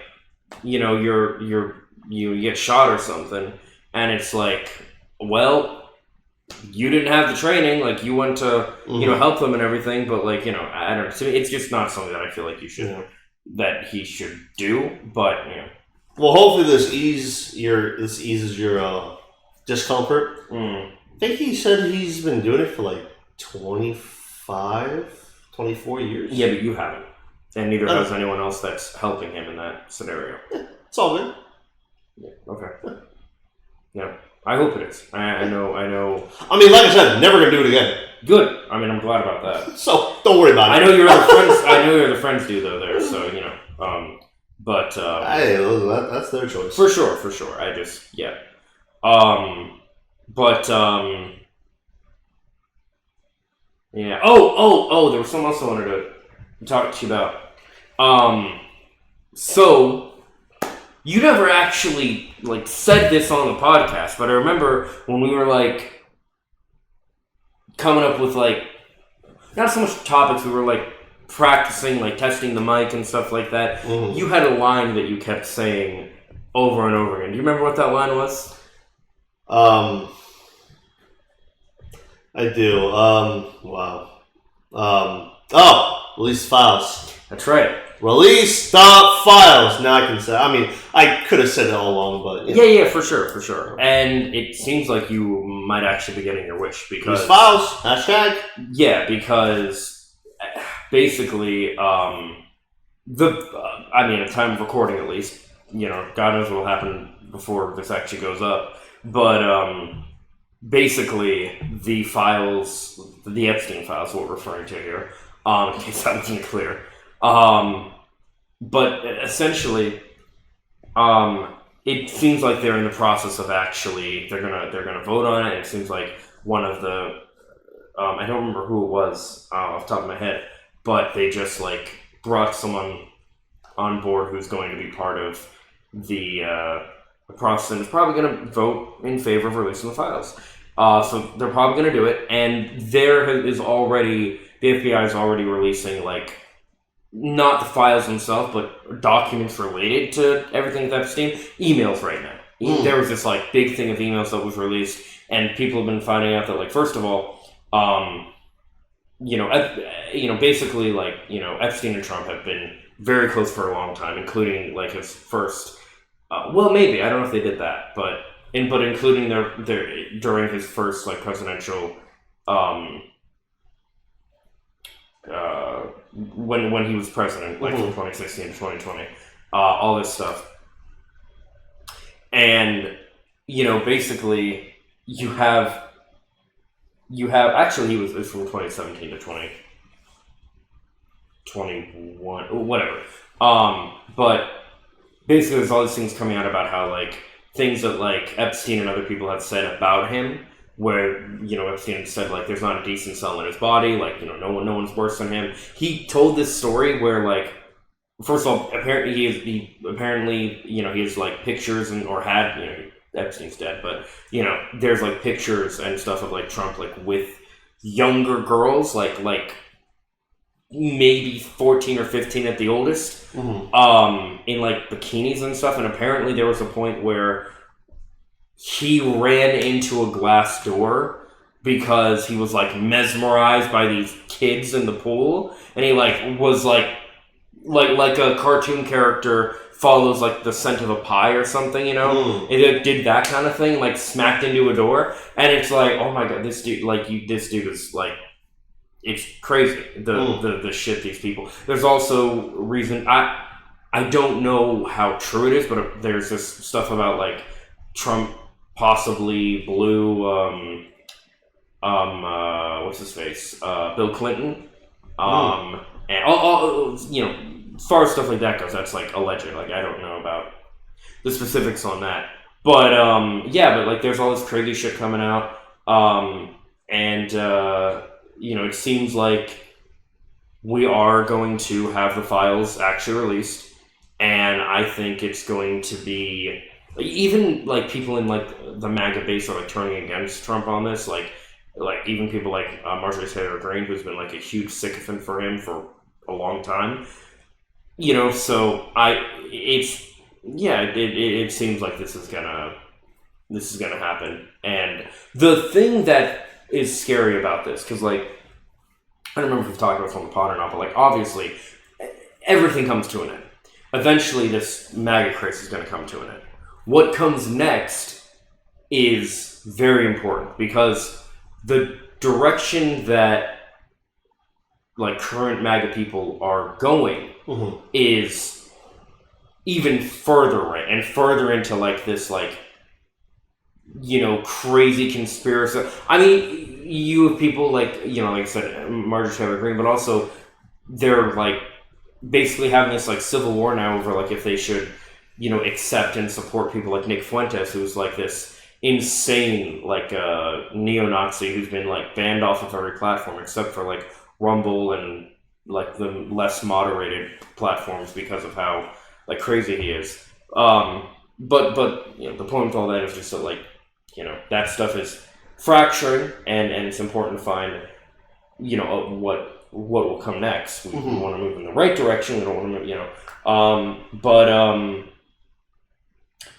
You get shot or something, and it's like, well, you didn't have the training, like you went to, help them and everything, but like, I don't know. So it's just not something that I feel like that he should do, but Well, hopefully this eases your discomfort. I think he said he's been doing it for like 24 years. Yeah, but you haven't. And neither has anyone else that's helping him in that scenario. Yeah, it's all good. Yeah, okay. Yeah, I hope it is. I know. I mean, like I said, never gonna do it again. Good. I mean, I'm glad about that. So don't worry about it. I know your other friends. I know your other friends do though. There, so But hey, that's their choice. For sure. I just yeah. Yeah. Oh. There was something else I wanted to talk to you about. So you never actually like said this on the podcast, but I remember when we were like coming up with like not so much topics, we were like practicing, like testing the mic and stuff like that. Mm-hmm. You had a line that you kept saying over and over again. Do you remember what that line was? I do. Wow. Release files. That's right. Release stop files. Now I can say. I mean, I could have said it all along, but yeah, for sure. And it seems like you might actually be getting your wish because release files. Hashtag. Yeah, because basically, at time of recording at least, God knows what will happen before this actually goes up, but basically the files, the Epstein files, what we're referring to here, in case that wasn't clear. But essentially, it seems like they're in the process of actually they're gonna vote on it. And it seems like one of the I don't remember who it was off the top of my head, but they just like brought someone on board who's going to be part of the process and is probably going to vote in favor of releasing the files. So they're probably going to do it, and the FBI is already releasing like not the files themselves, but documents related to everything with Epstein, emails right now. There was this like big thing of emails that was released, and people have been finding out that like first of all, basically like Epstein and Trump have been very close for a long time, including like his first. Maybe I don't know if they did that, but including their during his first like presidential when he was president, like from 2016 to 2020, all this stuff, and basically you have you have actually it was from 2017 to 2021, whatever. But basically, there's all these things coming out about how like things that like Epstein and other people have said about him, where Epstein said like there's not a decent cell in his body, like no one's worse than him. He told this story where like first of all, apparently he has like pictures or had Epstein's dead, but there's like pictures and stuff of like Trump like with younger girls like maybe 14 or 15 at the oldest, in like bikinis and stuff. And apparently there was a point where he ran into a glass door because he was like mesmerized by these kids in the pool, and he like was like a cartoon character follows like the scent of a pie or something, It did that kind of thing, like smacked into a door, and it's like, oh my god, this dude is like, it's crazy the shit these people. There's also reason I don't know how true it is, but there's this stuff about like Trump possibly blew what's his face, Bill Clinton, and all as far as stuff like that goes, that's like alleged. Like I don't know about the specifics on that, but but like there's all this crazy shit coming out, and it seems like we are going to have the files actually released, and I think it's going to be even like people in like the MAGA base are like turning against Trump on this, like even people like Marjorie Taylor Greene, who's been like a huge sycophant for him for a long time. So it seems like this is gonna happen. And the thing that is scary about this, because like I don't remember if we've talked about this on the pod or not, but like obviously everything comes to an end. Eventually this MAGA craze is gonna come to an end. What comes next is very important, because the direction that like current MAGA people are going is even further right and further into like this like crazy conspiracy. I mean, you have people like like I said, Marjorie Taylor Greene, but also they're like basically having this like civil war now over like if they should accept and support people like Nick Fuentes, who's like this insane like neo-Nazi who's been like banned off of every platform except for like Rumble and like the less moderated platforms because of how like crazy he is. But the point with all that is just that like that stuff is fracturing, and it's important to find what will come next. We want to move in the right direction. We don't want to move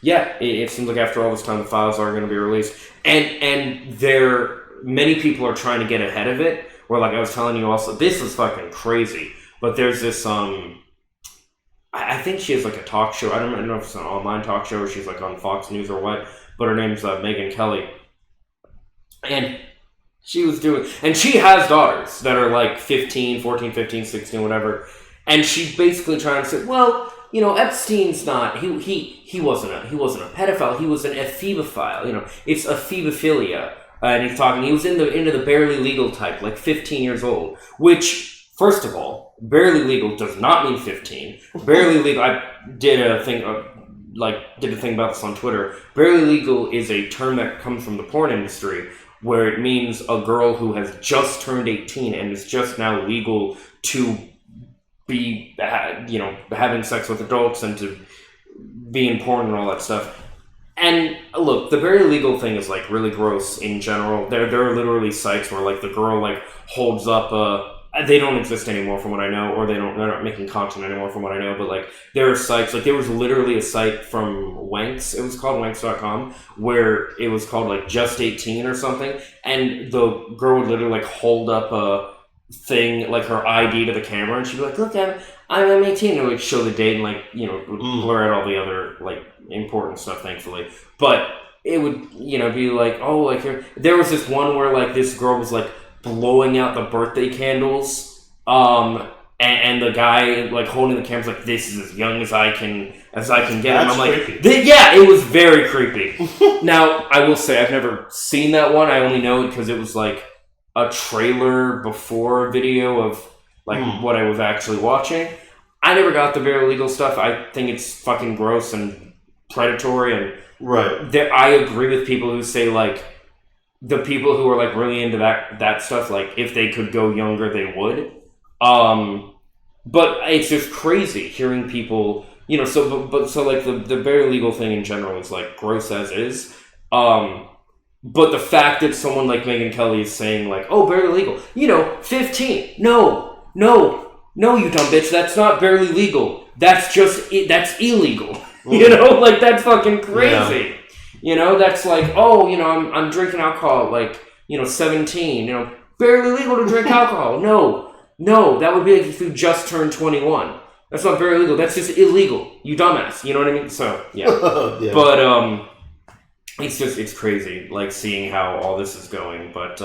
it seems like after all this time the files are going to be released, and many people are trying to get ahead of it. Where like I was telling you also, this is fucking crazy. But there's this I think she has like a talk show. I don't know if it's an online talk show or she's like on Fox News or what. But her name's Megyn Kelly, and she has daughters that are like 14, 15, 16, whatever. And she's basically trying to say, well, Epstein's not. He wasn't a pedophile. He was an ephebophile. It's ephebophilia. And he's talking. He was into the barely legal type, like 15 years old. Which, first of all, barely legal does not mean 15. Barely legal. I did a thing about this on Twitter. Barely legal is a term that comes from the porn industry, where it means a girl who has just turned 18 and is just now legal to be, having sex with adults and to be in porn and all that stuff. And look, the very legal thing is like really gross in general. There are literally sites where like the girl like holds up they don't exist anymore from what I know, or they're not making content anymore from what I know, but like there are sites, like there was literally a site from Wanks, it was called Wanks.com, where it was called like Just 18 or something, and the girl would literally like hold up a thing, like her ID to the camera, and she'd be like, look, I'm 18, and like show the date and like, blur out all the other like important stuff, thankfully. But it would, be like, oh, like there was this one where like this girl was like blowing out the birthday candles, and the guy like holding the camera's like, this is as young as I can get. And I'm like, it was very creepy. Now I will say I've never seen that one. I only know it because it was like a trailer before a video of what I was actually watching. I never got the bare legal stuff. I think it's fucking gross and predatory, and I agree with people who say the people who are really into that stuff, if they could go younger, they would. But it's just crazy hearing people, so the bare legal thing in general is gross as is. But the fact that someone like Megyn Kelly is saying oh, barely legal, 15, no, you dumb bitch, that's not barely legal. That's that's illegal. That's fucking crazy. Yeah. That's I'm drinking alcohol 17, barely legal to drink alcohol. No, that would be if you just turned 21. That's not barely legal. That's just illegal. You dumbass. You know what I mean? So, yeah. Yeah. But, it's crazy, seeing how all this is going, but,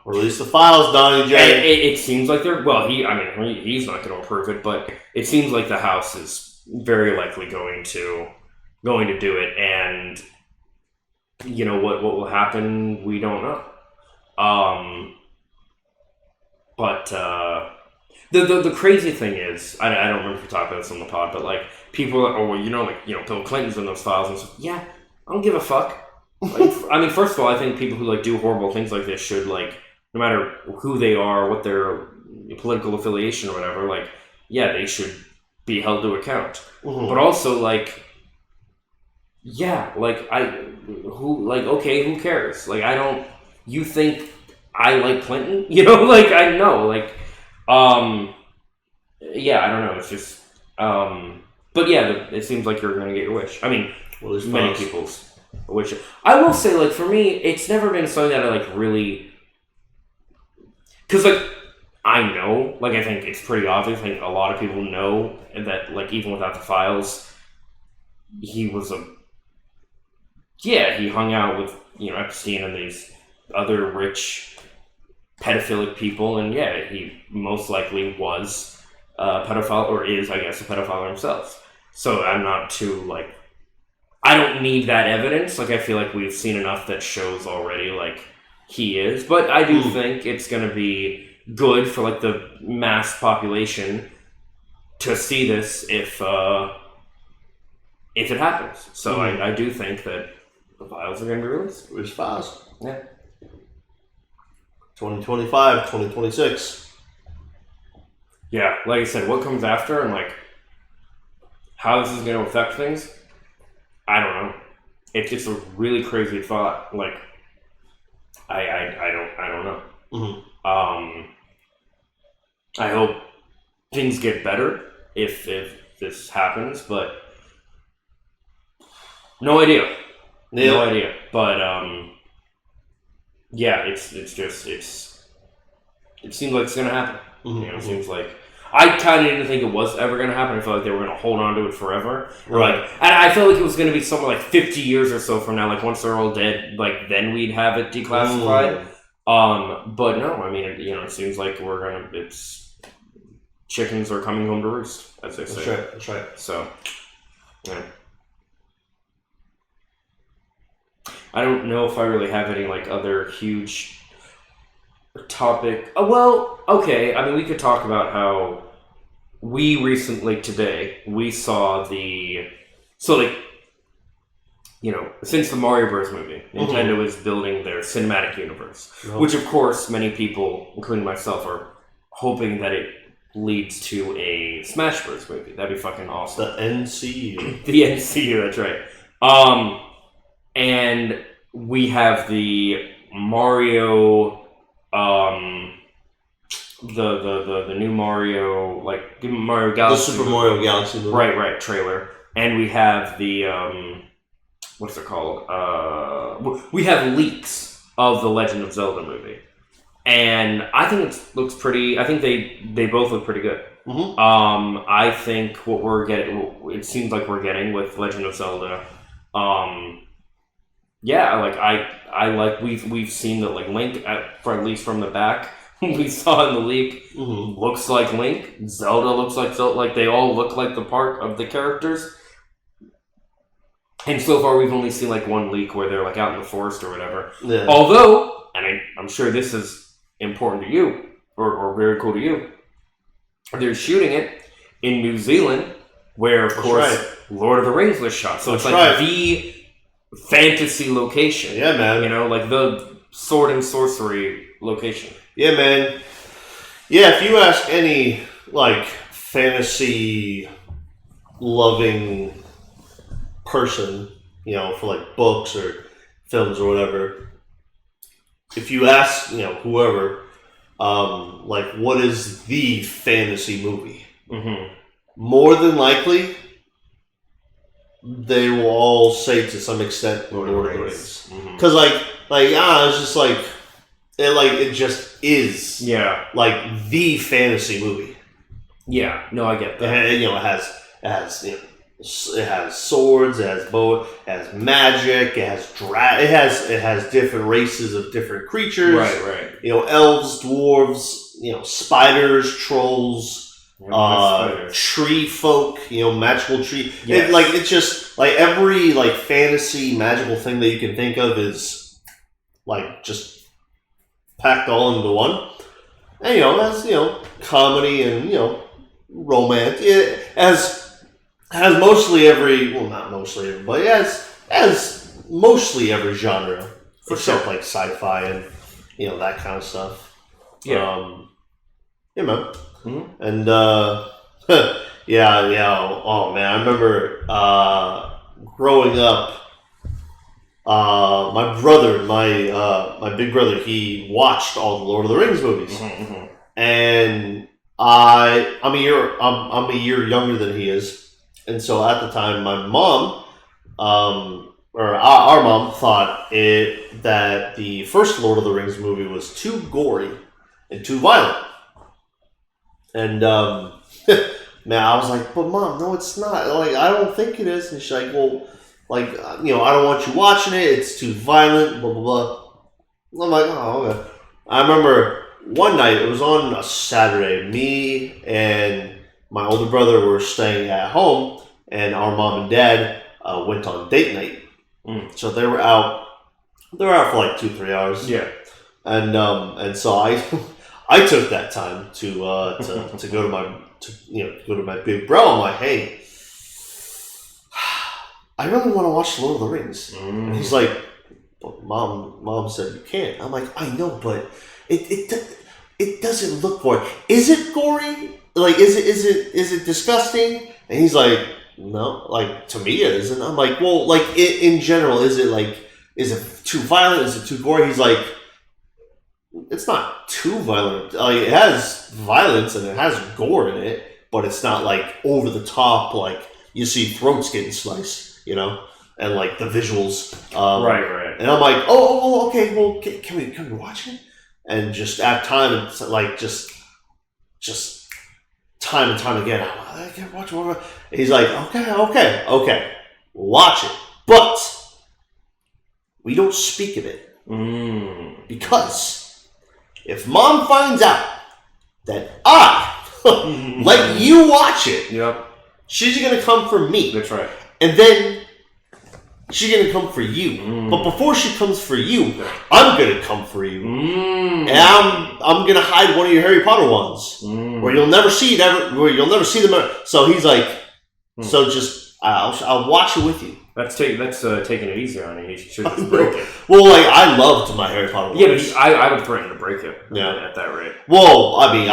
release the files, Donnie J. It seems like they're, he's not going to approve it, but it seems like the House is very likely going to do it, and, what will happen, we don't know. But, the crazy thing is, I don't remember if we talked about this on the pod, but, people are, Bill Clinton's in those files, and stuff. Yeah, I don't give a fuck. First of all, I think people who do horrible things like this should no matter who they are, what their political affiliation or whatever, they should be held to account. Mm-hmm. But also okay, who cares? You think I like Clinton? I know, I don't know. It's just, but yeah, it seems like you're gonna get your wish. Many people's. Which I will say, for me, it's never been something that I really, because I know, I think it's pretty obvious. I think a lot of people know that, even without the files, he was he hung out with Epstein and these other rich pedophilic people, and he most likely was a pedophile, or is, I guess, a pedophile himself. So I'm not too I don't need that evidence. I feel like we've seen enough that shows already, he is. But I do think it's going to be good for, the mass population to see this if it happens. So I do think that the files are going to be released. Release files. Yeah. 2025, 2026. Yeah, like I said, what comes after and, how this is going to affect things, I don't know. It's just a really crazy thought. I don't know. Mm-hmm. I hope things get better if this happens, but no idea. Yeah. No idea. But it seems like it's gonna happen. Mm-hmm. It seems like. I kind of didn't think it was ever going to happen. I felt like they were going to hold on to it forever. Right. And I felt like it was going to be somewhere 50 years or so from now. Once they're all dead, then we'd have it declassified. But no, it seems like it's chickens are coming home to roost, as they say. That's right. So, yeah. I don't know if I really have any other huge topic. Well, okay. We could talk about how we recently today we saw since the Mario Bros. Movie, Nintendo is building their cinematic universe, which of course many people, including myself, are hoping that it leads to a Smash Bros. Movie. That'd be fucking awesome. The NCU. The NCU. That's right. And we have the Mario. The new Mario, Mario Galaxy. The Super Mario Galaxy movie. Right, trailer. And we have the, what's it called? We have leaks of the Legend of Zelda movie. And I think it looks pretty, I think they both look pretty good. Mm-hmm. I think what we're getting, it seems like we're getting with Legend of Zelda, I like we've seen that Link at least from the back we saw in the leak looks like Link. Zelda looks like Zelda. They all look like the part of the characters. And so far we've only seen one leak where they're out in the forest or whatever. Yeah. Although, and I'm sure this is important to you or very cool to you. They're shooting it in New Zealand, where, of course, Lord of the Rings was shot. So it's like the fantasy location. Yeah, man. You know, like the sword and sorcery location. Yeah, man. Yeah, if you ask any, like, fantasy loving person, you know, for like books or films or whatever, if you ask, you know, whoever, like, what is the fantasy movie? Mm-hmm. More than likely, they will all say to some extent Lord of the Rings. Because, it's just like, it just is, like, the fantasy movie. Yeah, no, I get that. And, you know, it has swords, it has bow, it has magic, it has different races of different creatures. Right. You know, elves, dwarves, you know, spiders, trolls, tree folk, you know, magical tree. Yes. It's just like every like fantasy magical thing that you can think of is like just packed all into one. And you know, that's, you know, comedy and, you know, romance. It has mostly every, well, not mostly every, but it has mostly every genre, except like sci-fi and, you know, that kind of stuff. Yeah. Yeah, man. Mm-hmm. And yeah. Oh man, I remember growing up. My brother, my big brother, he watched all the Lord of the Rings movies, and I'm a year younger than he is, and so at the time, my mom, or our mom, thought that the first Lord of the Rings movie was too gory and too violent. And, man, I was like, but Mom, no, it's not. Like, I don't think it is. And she's like, well, like, you know, I don't want you watching it. It's too violent, blah, blah, blah. I'm like, oh, okay. I remember one night, it was on a Saturday, me and my older brother were staying at home, and our mom and dad went on date night. So they were out for like 2-3 hours. Yeah. And so I took that time to go to my big bro. I'm like, hey, I really want to watch Lord of the Rings. And he's like, but mom said you can't. I'm like, I know, but it doesn't look gory. Is it gory? Like, is it disgusting? And he's like, no, like, to me it isn't. I'm like, well, like, in general, is it too violent? Is it too gory? He's like, it's not too violent. Like, it has violence and it has gore in it, but it's not like over the top. Like, you see throats getting sliced, you know, and like the visuals. Right. And I'm like, oh, okay. Well, can we watch it? And just at time, it's like just time and time again, I can't watch it. He's like, okay, watch it, but we don't speak of it because if Mom finds out that I let you watch it, she's gonna come for me. That's right. And then she's gonna come for you. But before she comes for you, I'm gonna come for you. And I'm gonna hide one of your Harry Potter ones where you'll never see them ever. So he's like, so just I'll watch it with you. That's taking it easy on you. You should just break it. Well, like, I loved my Harry Potter ones. Yeah, but I would threaten to break it. Yeah. At that rate. Well, I mean,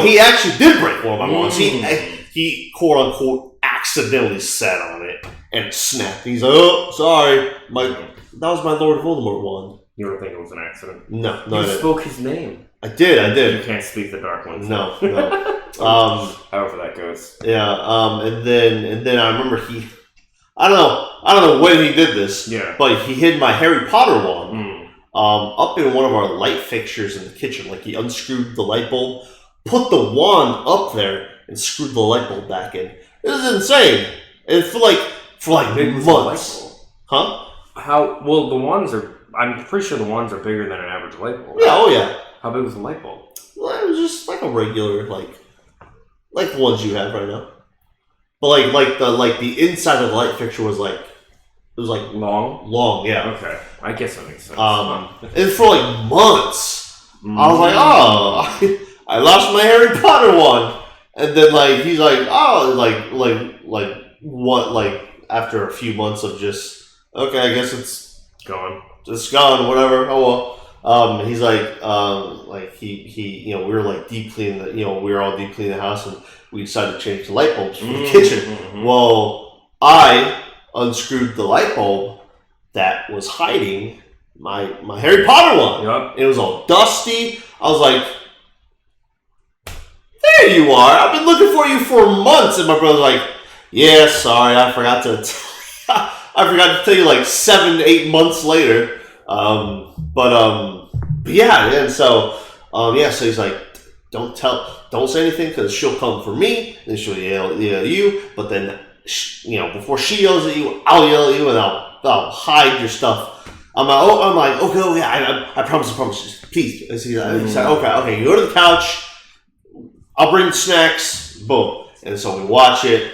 he actually did break one of my ones. He quote unquote accidentally sat on it and it snapped. He's like, oh, sorry, that was my Lord Voldemort one. You don't think it was an accident? No, you spoke his name. I did. You can't speak the Dark Ones. No. However that goes. Yeah. And then I remember I don't know when he did this. Yeah. But he hid my Harry Potter wand up in one of our light fixtures in the kitchen. Like, he unscrewed the light bulb, put the wand up there, and screwed the light bulb back in. It was insane. And for like months. Huh? Well, the wands are. I'm pretty sure the wands are bigger than an average light bulb. Yeah. Oh yeah. How big was the light bulb? Well, it was just like a regular, like the ones you have right now. But like the inside of the light fixture was like, it was like long. Yeah. Okay, I guess that makes sense. And for like months, I was like, oh, I lost my Harry Potter one. And then like he's like, oh, like what, like after a few months of just, okay, I guess it's gone, whatever. Oh well. He's like he we were like deep cleaning we were all deep cleaning the house, and we decided to change the light bulbs for the kitchen. Well, I unscrewed the light bulb that was hiding my Harry Potter one. Yep. It was all dusty. I was like, there you are. I've been looking for you for months. And my brother's like, yeah, sorry, I forgot to tell you like 7-8 months later. But yeah, and so so he's like, don't say anything because she'll come for me and she'll yell at you. But then before she yells at you, I'll yell at you and I'll hide your stuff. I'm like, okay, yeah, I promise, please. He said, okay, you go to the couch. I'll bring snacks. Boom. And so we watch it.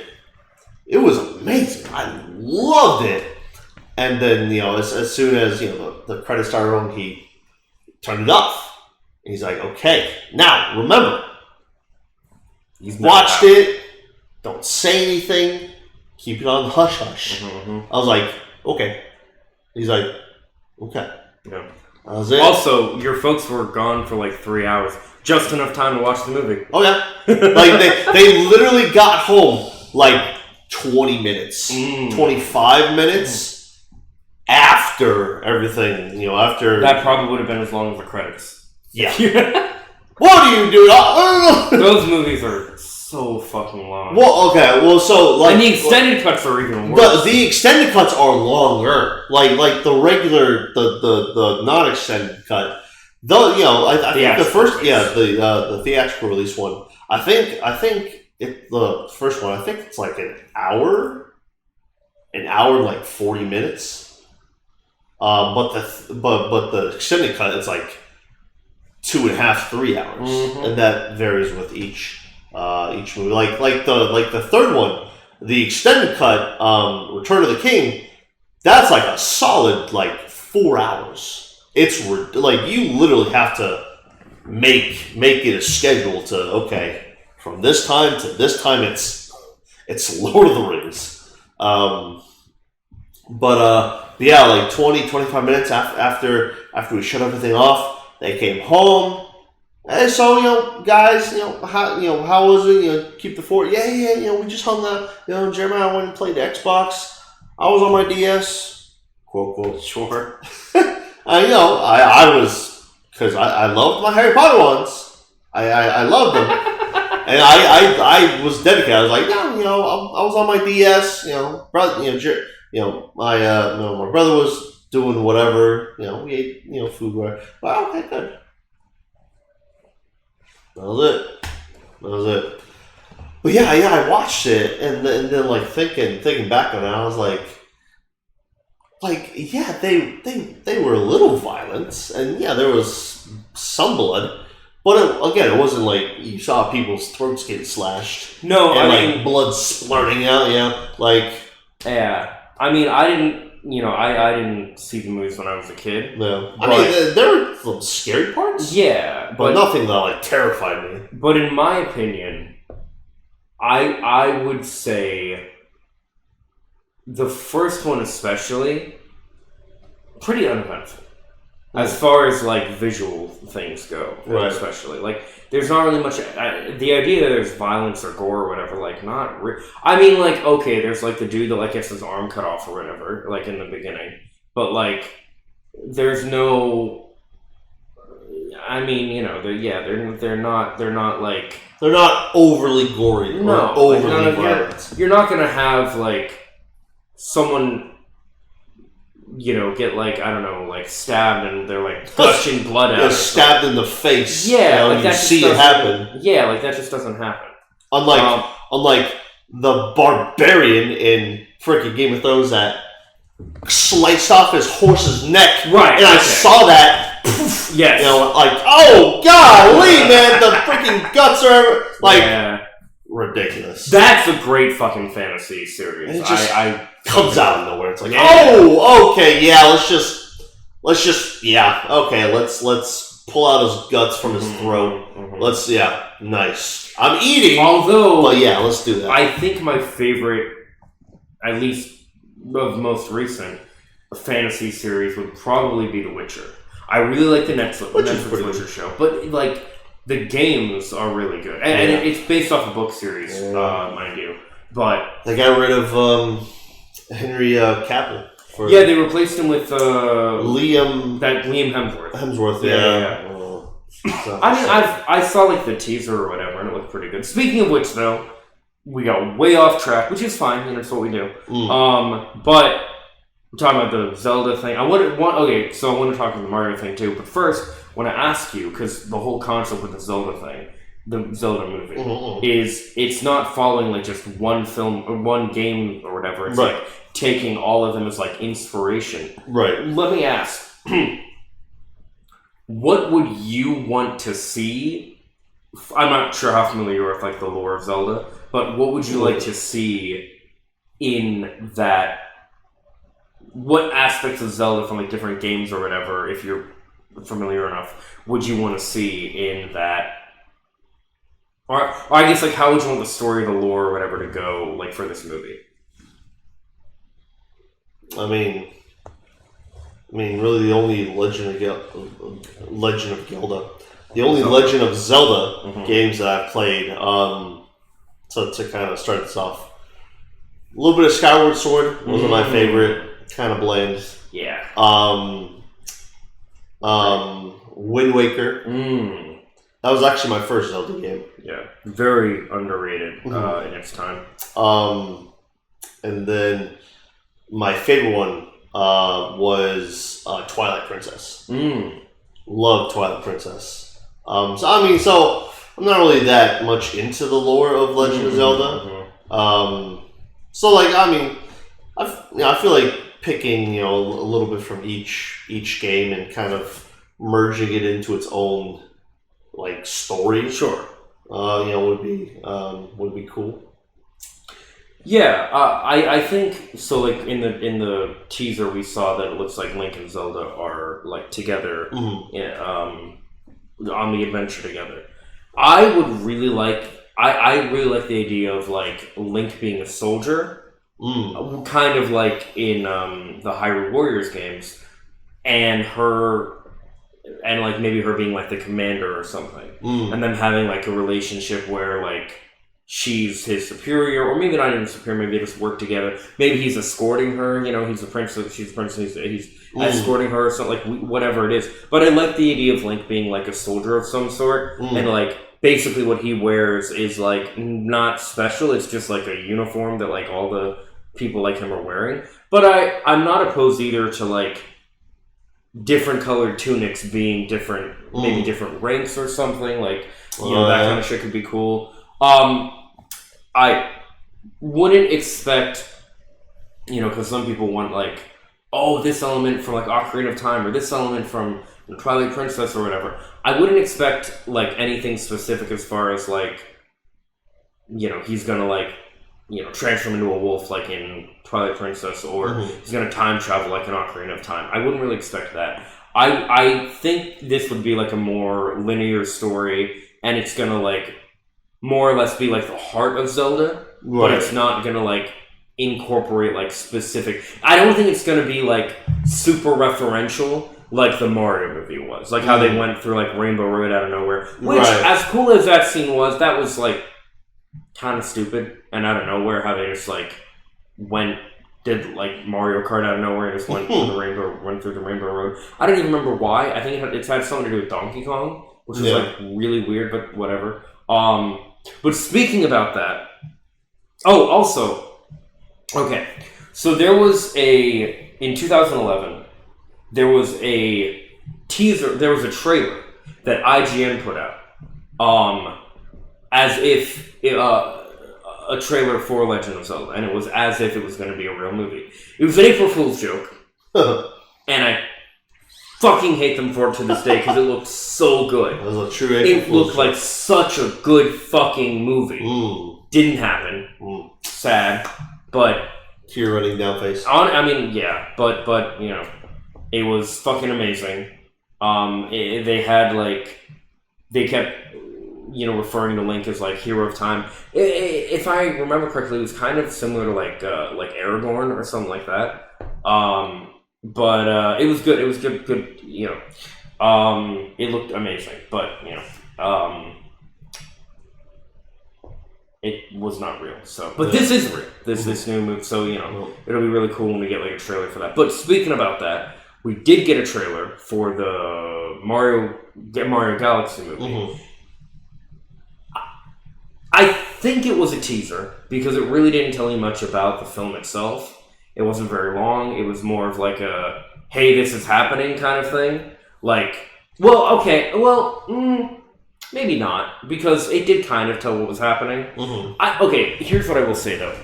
It was amazing. I loved it. And then, as soon as, the credits started rolling, he turned it off. And he's like, okay, now, remember, you've watched it. Don't say anything. Keep it on hush-hush. I was like, okay. He's like, okay. Yeah. That was it. Also, your folks were gone for like 3 hours. Just enough time to watch the movie. Oh, yeah. Like, they literally got home like 20 minutes, 25 minutes after everything, after... That probably would have been as long as the credits. Yeah. What do you do? Those movies are so fucking long. Well, okay, so like... And the extended cuts are even worse. But the extended cuts are longer. Like the regular, the non-extended cut... Though I think the first the theatrical release one, I think the first one, I think it's like an hour and like 40 minutes. But the extended cut, it's like 2.5, 3 hours, and that varies with each movie. Like the third one, the extended cut, Return of the King, that's like a solid like 4 hours. It's like you literally have to make it a schedule to from this time to this time it's Lord of the Rings. Yeah, like 20-25 minutes after we shut everything off, they came home. Hey, so guys, how was it? Keep the fort. Yeah. We just hung out. Jeremiah went and played the Xbox. I was on my DS. Quote, sure. I was, because I loved my Harry Potter ones. I loved them, and I was dedicated. I was like, I was on my DS. My brother was doing whatever. We ate food. Well, okay, good. That was it. But yeah, I watched it, and then like thinking back on it, I was like, yeah, they were a little violent, and yeah, there was some blood, but it wasn't like you saw people's throats get slashed. No, and I mean, blood splurting out. Yeah, I mean, I didn't see the movies when I was a kid. No, I mean, there were some scary parts. Yeah, but nothing that terrified me. But in my opinion, I would say the first one especially, pretty uneventful. As far as visual things go, right. Especially there's not really much. The idea that there's violence or gore or whatever, not. I mean, okay, there's the dude that gets his arm cut off or whatever, in the beginning, but there's no. I mean, they're not they're not overly gory. No, or overly violent. You're not gonna have someone. Get I don't know, stabbed and they're gushing blood out. They're stabbed in the face. Yeah, you see it happen. Yeah, that just doesn't happen. Unlike the barbarian in freaking Game of Thrones that sliced off his horse's neck. Right. And I saw that. Poof, yes. Oh golly, man, the freaking guts are ridiculous. That's a great fucking fantasy series. And it just comes out of nowhere. It's oh, okay, yeah, let's just okay, let's pull out his guts from his throat. Nice. I'm eating. Although, but yeah, let's do that. I think my favorite, at least of most recent, fantasy series would probably be The Witcher. I really like the Netflix Witcher show, but like the games are really good, and it's based off a book series, mind you. But they got rid of Henry Cavill. They replaced him with Liam Hemsworth. Yeah. I mean, I saw like the teaser or whatever, and it looked pretty good. Speaking of which, though, we got way off track, which is fine. That's what we do. But we're talking about the Zelda thing. So I want to talk about the Mario thing too. But first, I want to ask you, because the whole concept with the Zelda thing, the Zelda movie, is it's not following like just one film or one game or whatever. It's like taking all of them as like inspiration. Right. Let me ask, what would you want to see? I'm not sure how familiar you are with like the lore of Zelda, but what would you like to see in that? What aspects of Zelda from like different games or whatever, if you're familiar enough, would you want to see in that? Or I guess like how would you want the story, the lore, or whatever to go like for this movie? I mean, really, the only Legend of Zelda games that I've played. So to kind of start this off, a little bit of Skyward Sword was my favorite, kind of bland. Yeah. Wind Waker. That was actually my first Zelda game. Yeah, very underrated in its time. And then my favorite one was Twilight Princess. Love Twilight Princess. So I'm not really that much into the lore of Legend of Zelda. I feel like picking a little bit from each game and kind of merging it into its own like story. Sure. Would be cool. Yeah, I think so. Like in the teaser, we saw that it looks like Link and Zelda are like together, on the adventure together. I would really like. I really like the idea of like Link being a soldier, kind of like in the Hyrule Warriors games, and like maybe her being like the commander or something, and them having like a relationship where like she's his superior, or maybe not even superior, maybe they just work together. Maybe he's escorting her, he's the princess, she's the princess, he's escorting her, or something, like whatever it is. But I like the idea of Link being like a soldier of some sort, and like basically what he wears is like not special, it's just like a uniform that like all the people like him are wearing. But I'm not opposed either to like different colored tunics being different, maybe different ranks or something, like that kind of shit could be cool. I wouldn't expect, because some people want like, this element from like Ocarina of Time or this element from Twilight Princess or whatever. I wouldn't expect like anything specific as far as like, he's gonna like, transform into a wolf like in Twilight Princess, or he's gonna time travel like in Ocarina of Time. I wouldn't really expect that. I think this would be like a more linear story, and it's gonna like more or less be like the heart of Zelda, but it's not gonna like incorporate like specific. I don't think it's gonna be like super referential like the Mario movie was, like how they went through like Rainbow Road out of nowhere. Which, as cool as that scene was, that was like kind of stupid and out of nowhere. How they just like did like Mario Kart out of nowhere and just went through the Rainbow Road. I don't even remember why. I think it's had something to do with Donkey Kong, which is like really weird, but whatever. But speaking about that, also, okay, so there was in 2011, there was a trailer that IGN put out, as if a trailer for Legend of Zelda, and it was as if it was going to be a real movie. It was an April Fool's joke, and I fucking hate them for it to this day because it looked so good. It was a true April Fool's looked like such a good fucking movie. Didn't happen. Sad, but tear running down face. But it was fucking amazing. They had like they kept referring to Link as like hero of time. If I remember correctly, it was kind of similar to like Aragorn or something like that. But it was good. It was good. It looked amazing, but it was not real. So, but this is real. This new movie. So it'll be really cool when we get like a trailer for that. But speaking about that, we did get a trailer for the Mario Galaxy movie. Mm-hmm. I think it was a teaser because it really didn't tell you much about the film itself. It wasn't very long. It was more of like a, hey, this is happening kind of thing. Like, maybe not, because it did kind of tell what was happening. Mm-hmm. Here's what I will say, though.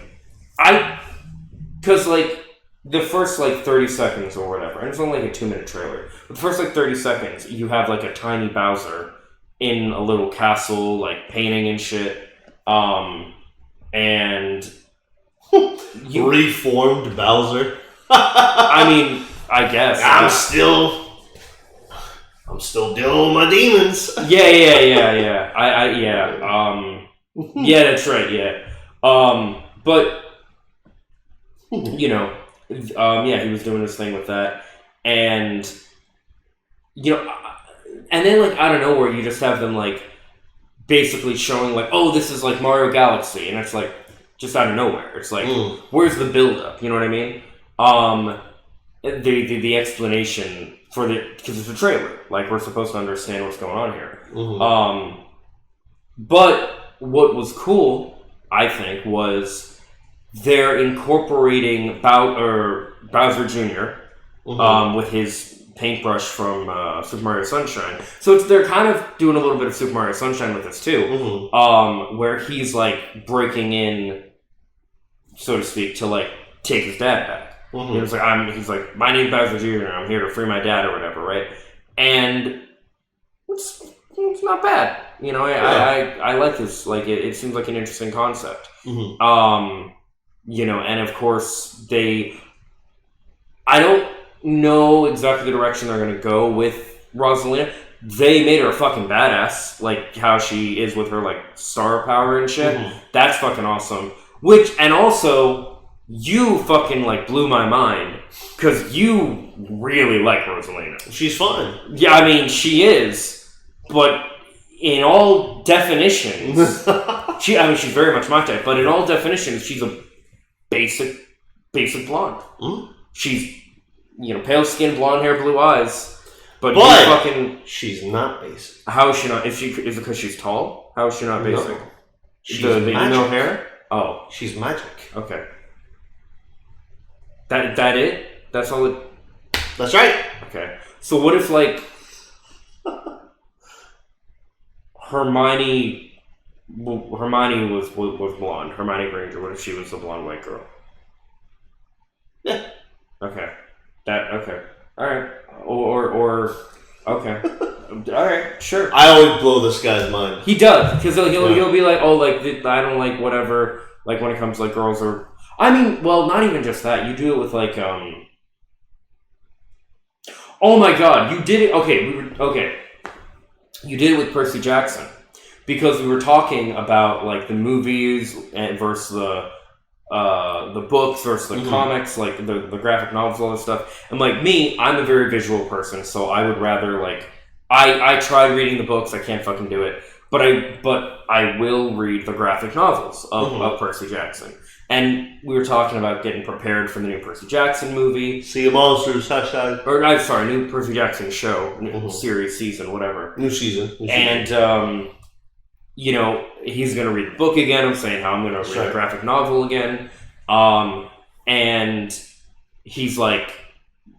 Because, like, the first, 30 seconds or whatever, and it's only like a 2-minute trailer, but the first, 30 seconds, you have, like, a tiny Bowser in a little castle, like, painting and shit, and... Reformed Bowser? I mean, I guess. I'm still dealing with my demons. Yeah. Yeah, that's right, yeah. But, he was doing his thing with that. And, and then, out of nowhere, you just have them, basically showing, this is, Mario Galaxy. And it's, just out of nowhere. It's where's the build-up? You know what I mean? The explanation for because it's a trailer. We're supposed to understand what's going on here. Mm-hmm. But what was cool, I think, was they're incorporating Bowser Jr. Mm-hmm. With his paintbrush from Super Mario Sunshine. So they're kind of doing a little bit of Super Mario Sunshine with this too, mm-hmm. Where he's breaking in, so to speak, to take his dad back. Mm-hmm. He's like, my name's Bowser Jr. I'm here to free my dad or whatever, right? And it's not bad. I like this. It seems like an interesting concept. Mm-hmm. And of course I don't know exactly the direction they're going to go with Rosalina. They made her a fucking badass, how she is with her star power and shit. Mm-hmm. That's fucking awesome. And also, you fucking blew my mind because you really like Rosalina. She's fun. Yeah, I mean she is, but in all definitions, she's very much my type. But in all definitions, she's a basic blonde. Mm. She's pale skin, blonde hair, blue eyes. But she's not basic. How is she not? Is it because she's tall? How is she not basic? No. She's the emo hair. Oh, she's magic. Okay. That it? That's all it... That's right. Okay. So what if, Hermione was blonde. Hermione Granger. What if she was the blonde white girl? Yeah. Okay. Okay. All right. Or okay. All right. Sure. I always blow this guy's mind. He does, because he'll be like, I don't like whatever. When it comes to girls or... I mean, well, not even just that. You do it with oh my god, you did it. Okay. You did it with Percy Jackson because we were talking about the movies and versus the books versus the mm-hmm. comics, the graphic novels, all this stuff. And me, I'm a very visual person, so I would rather I tried reading the books. I can't fucking do it, but I will read the graphic novels of Percy Jackson. And we were talking about getting prepared for the new Percy Jackson movie. See you monsters, hashtag. Or, I'm sorry, new Percy Jackson show, new series, season, whatever. New season. And, he's going to read the book again. I'm saying how I'm going to read the graphic novel again. And he's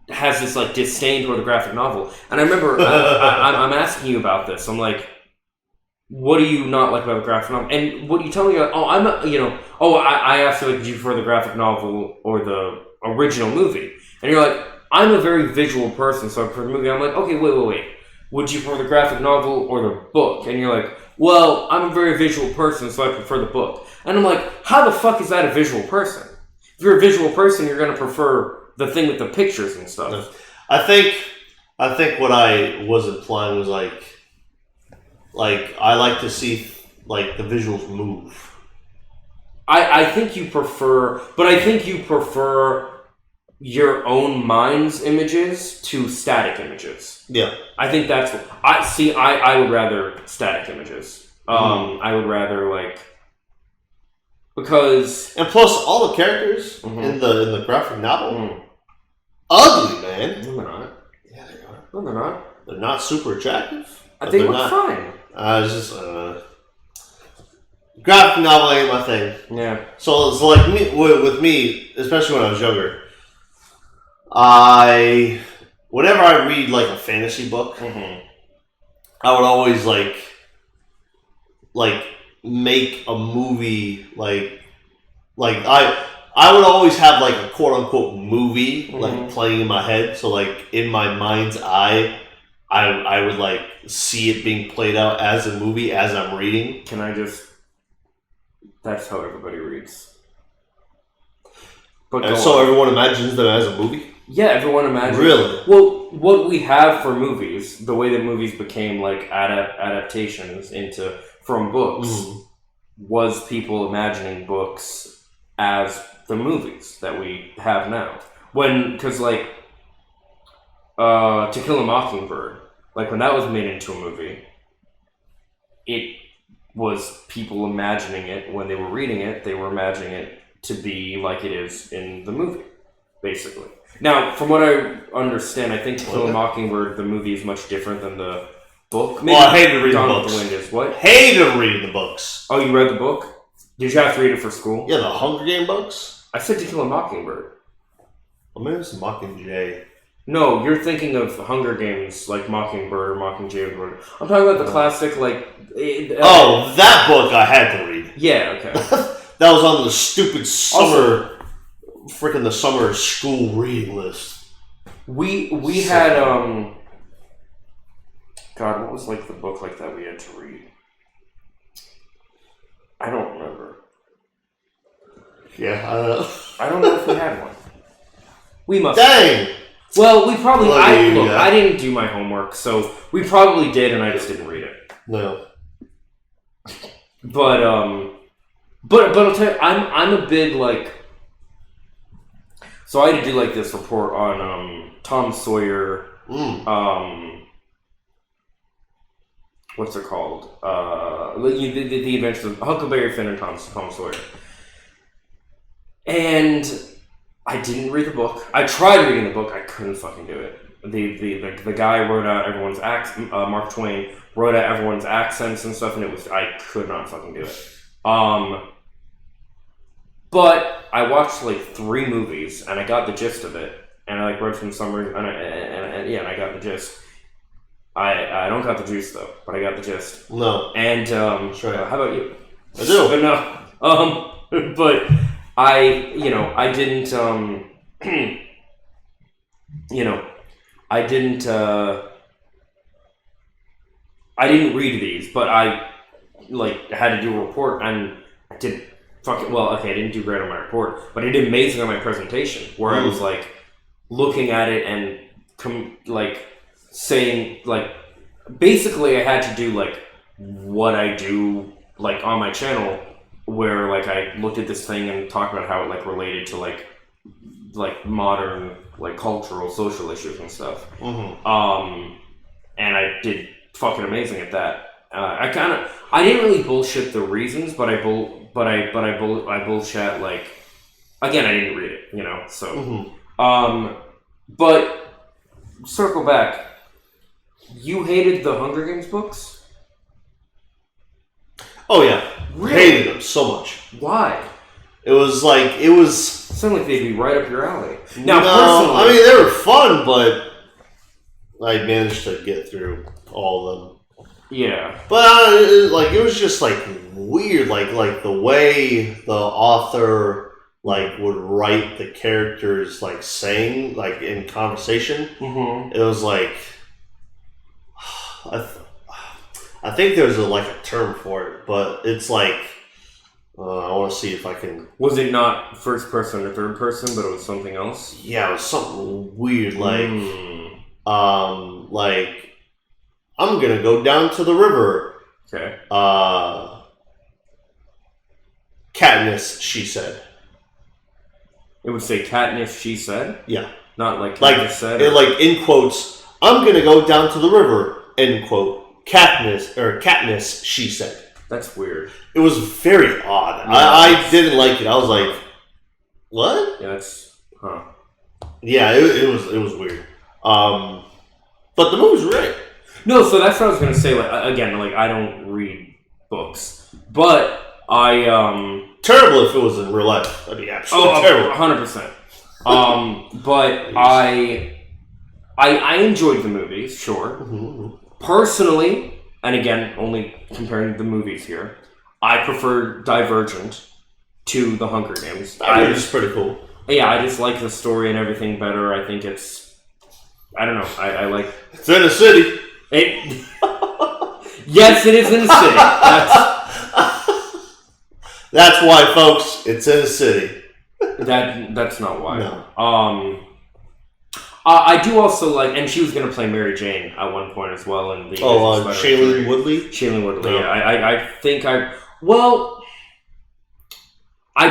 has this disdain toward the graphic novel. And I remember I'm asking you about this. I'm like, what do you not like about the graphic novel? And what you tell me, I asked you, did you prefer the graphic novel or the original movie? And you're like, I'm a very visual person, so I prefer the movie. I'm like, okay, wait. Would you prefer the graphic novel or the book? And you're like, well, I'm a very visual person, so I prefer the book. And I'm like, how the fuck is that a visual person? If you're a visual person, you're going to prefer the thing with the pictures and stuff. I think I think what I was implying was like I like to see like the visuals move. I think you prefer, but I think you prefer your own mind's images to static images. Yeah. I think that's what I see. I would rather static images. I would rather because and plus all the characters in the graphic novel ugly, man. No, they're not. Yeah, they are. No, they're not. They're not super attractive. They look fine. It's just graphic novel ain't my thing. Yeah. So it's like with me, especially when I was younger. Whenever I read like a fantasy book, I would always like make a movie like I would always have like a quote unquote movie like playing in my head. So like in my mind's eye, I would like see it being played out as a movie as I'm reading. Can I just? That's how everybody reads. But and so everyone imagines them as a movie? Yeah, everyone imagines. Really? Well, what we have for movies, the way that movies became like adaptations from books, was people imagining books as the movies that we have now. Because like To Kill a Mockingbird, like when that was made into a movie, it was people imagining it when they were reading it. They were imagining it to be like it is in the movie, basically. Now, from what I understand, I think To Kill a Mockingbird, the movie is much different than the book. Maybe I hated reading the books. The Wind is what? Hated reading the books. Oh, you read the book? Did you have to read it for school? Yeah, the Hunger Game books. I said To Kill a Mockingbird. Well, maybe it's Mockingjay. No, you're thinking of Hunger Games, like Mockingbird or Mockingjay. I'm talking about the classic, like... that book I had to read. Yeah, okay. That was on the stupid summer... freaking the summer school reading list. We had, God, what was, like, the book like that we had to read? I don't remember. Yeah, I don't know if we had one. We must. Dang! Well, we probably... I didn't do my homework, so we probably did, and I just didn't read it. No. But I'll tell you, I'm a big, like... So I had to do, like, this report on Tom Sawyer... what's it called? The Adventures of Huckleberry Finn and Tom Sawyer. And I didn't read the book. I tried reading the book. I couldn't fucking do it. The guy wrote out everyone's accents. Mark Twain wrote out everyone's accents and stuff, and I could not fucking do it. But I watched like 3 movies, and I got the gist of it. And I like read some summaries, and I got the gist. I don't got the juice though, but I got the gist. No. And Sure. How about you? I do. But no. But I didn't I didn't read these, but I like had to do a report, and I did fucking well. Okay, I didn't do great on my report, but I did amazing on my presentation, where I was like looking at it and saying like basically I had to do like what I do like on my channel, where like I looked at this thing and talked about how it like related to like modern like cultural social issues and stuff. And I did fucking amazing at that. I didn't really bullshit the reasons, but I bullshit like again I didn't read it, so but circle back. You hated the Hunger Games books? Oh yeah, really? Hated them so much. Why? It was. It sounded like they'd be right up your alley. Now, no, personally, I mean they were fun, but I managed to get through all of them. Yeah, but it was just like weird, like the way the author like would write the characters like saying like in conversation. It was like I think there's a term for it, but it's like I want to see if I can. Was it not first person or third person, but it was something else? Yeah, it was something weird. Like like, I'm gonna go down to the river. Okay. Katniss, she said. It would say Katniss, she said? Yeah. Not like Katniss said? Like, in quotes, I'm gonna go down to the river, end quote. Katniss, she said. That's weird. It was very odd. Yeah, I didn't like it. I was like, what? Yeah, that's... Huh. Yeah, it was weird. But the movie's great. No, so that's what I was going to say. Like, again, like, I don't read books. But I... Terrible if it was in real life. That'd be absolutely terrible. 100%. But I enjoyed the movies, sure. Mm-hmm. Personally, and again, only comparing the movies here, I prefer Divergent to The Hunger Games. It's pretty cool. Yeah, I just like the story and everything better. I think it's... I don't know. I like... It's in a city. Yes, it is in a city. That's why, folks. It's in a city. That's not why. No. I do also like, and she was going to play Mary Jane at one point as well. In the Shailene Woodley? Shailene Woodley, No. yeah. I think I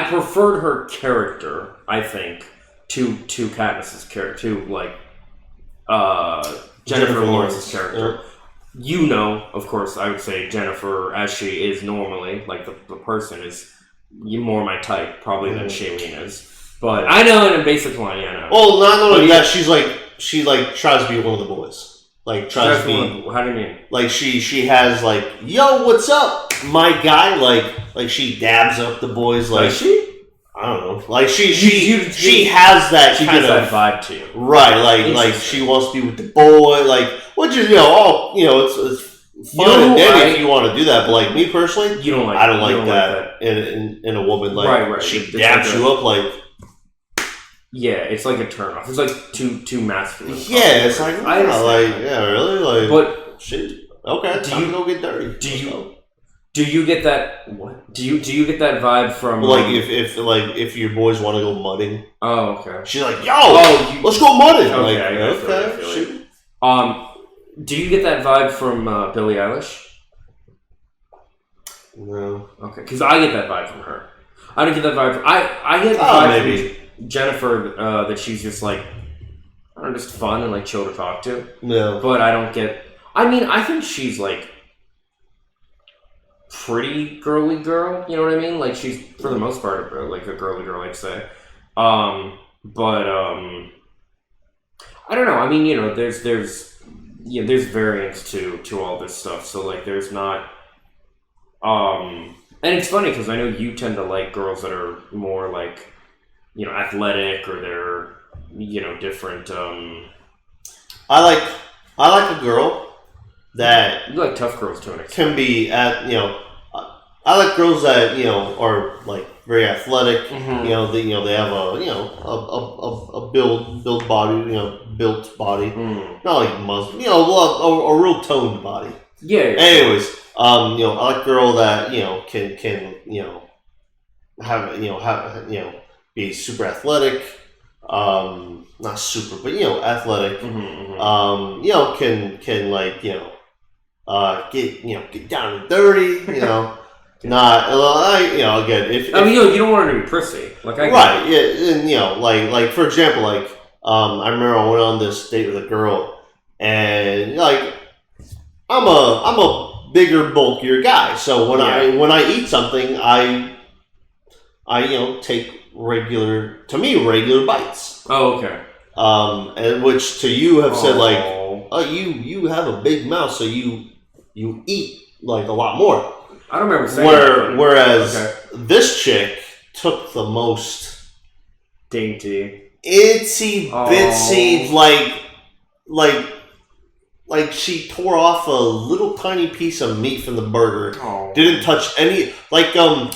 preferred her character, I think, to Katniss's character, to, like, Jennifer Lawrence's character. Yeah. You know, of course, I would say Jennifer, as she is normally, like, the person is more my type, probably, than Shailene is. But I know in a basic line, yeah, I know. Well, not only that, she tries to be one of the boys. Like, tries to be... How do you mean? Like, she has, like, yo, what's up, my guy? Like she dabs up the boys, like... Does she? I don't know. Like, she has that she kind gives of... that vibe to you. Right, like she wants to be with the boy, like... Which is, it's fun and dandy if you want to do that, but, like, me personally... You don't like I don't like that in a woman. Like, right. She dabs you up, like... Yeah, it's like a turnoff. It's like too masculine. Yeah, it's like, really? Like, but shit. Okay, time to go get dirty. Do you get that? What? Do you get that vibe from like if your boys want to go mudding? Oh, okay. She's like, yo, let's go mudding. Okay, okay, shoot. Do you get that vibe from Billie Eilish? No. Okay, because I get that vibe from her. I don't get that vibe. I get the vibe from Jennifer that she's just like, I don't know, just fun and like chill to talk to. No. But I don't get... I mean, I think she's like pretty girly girl, you know what I mean? Like she's, for the most part, like a girly girl, I'd say. But I don't know. I mean, there's variance to all this stuff. So like there's not... And it's funny because I know you tend to like girls that are more like, athletic, or they're, different. I like a girl that you like tough girls to an extent. Can be I like girls that are like very athletic. Mm-hmm. They have a built body. Not like muscle. A real toned body. Yeah. Anyways, I like a girl that can have be super athletic, not super, but athletic. Can like get down and dirty. Not again if you don't want her to be prissy, like right, yeah, and like for example, like I remember I went on this date with a girl, and like I'm a bigger, bulkier guy, so when I eat something, I take regular bites. Oh, okay. And which to you have said like, oh, you have a big mouth, so you eat like a lot more. I don't remember saying that. Whereas this chick took the most dainty, itsy bitsy, like she tore off a little tiny piece of meat from the burger. Didn't touch any like for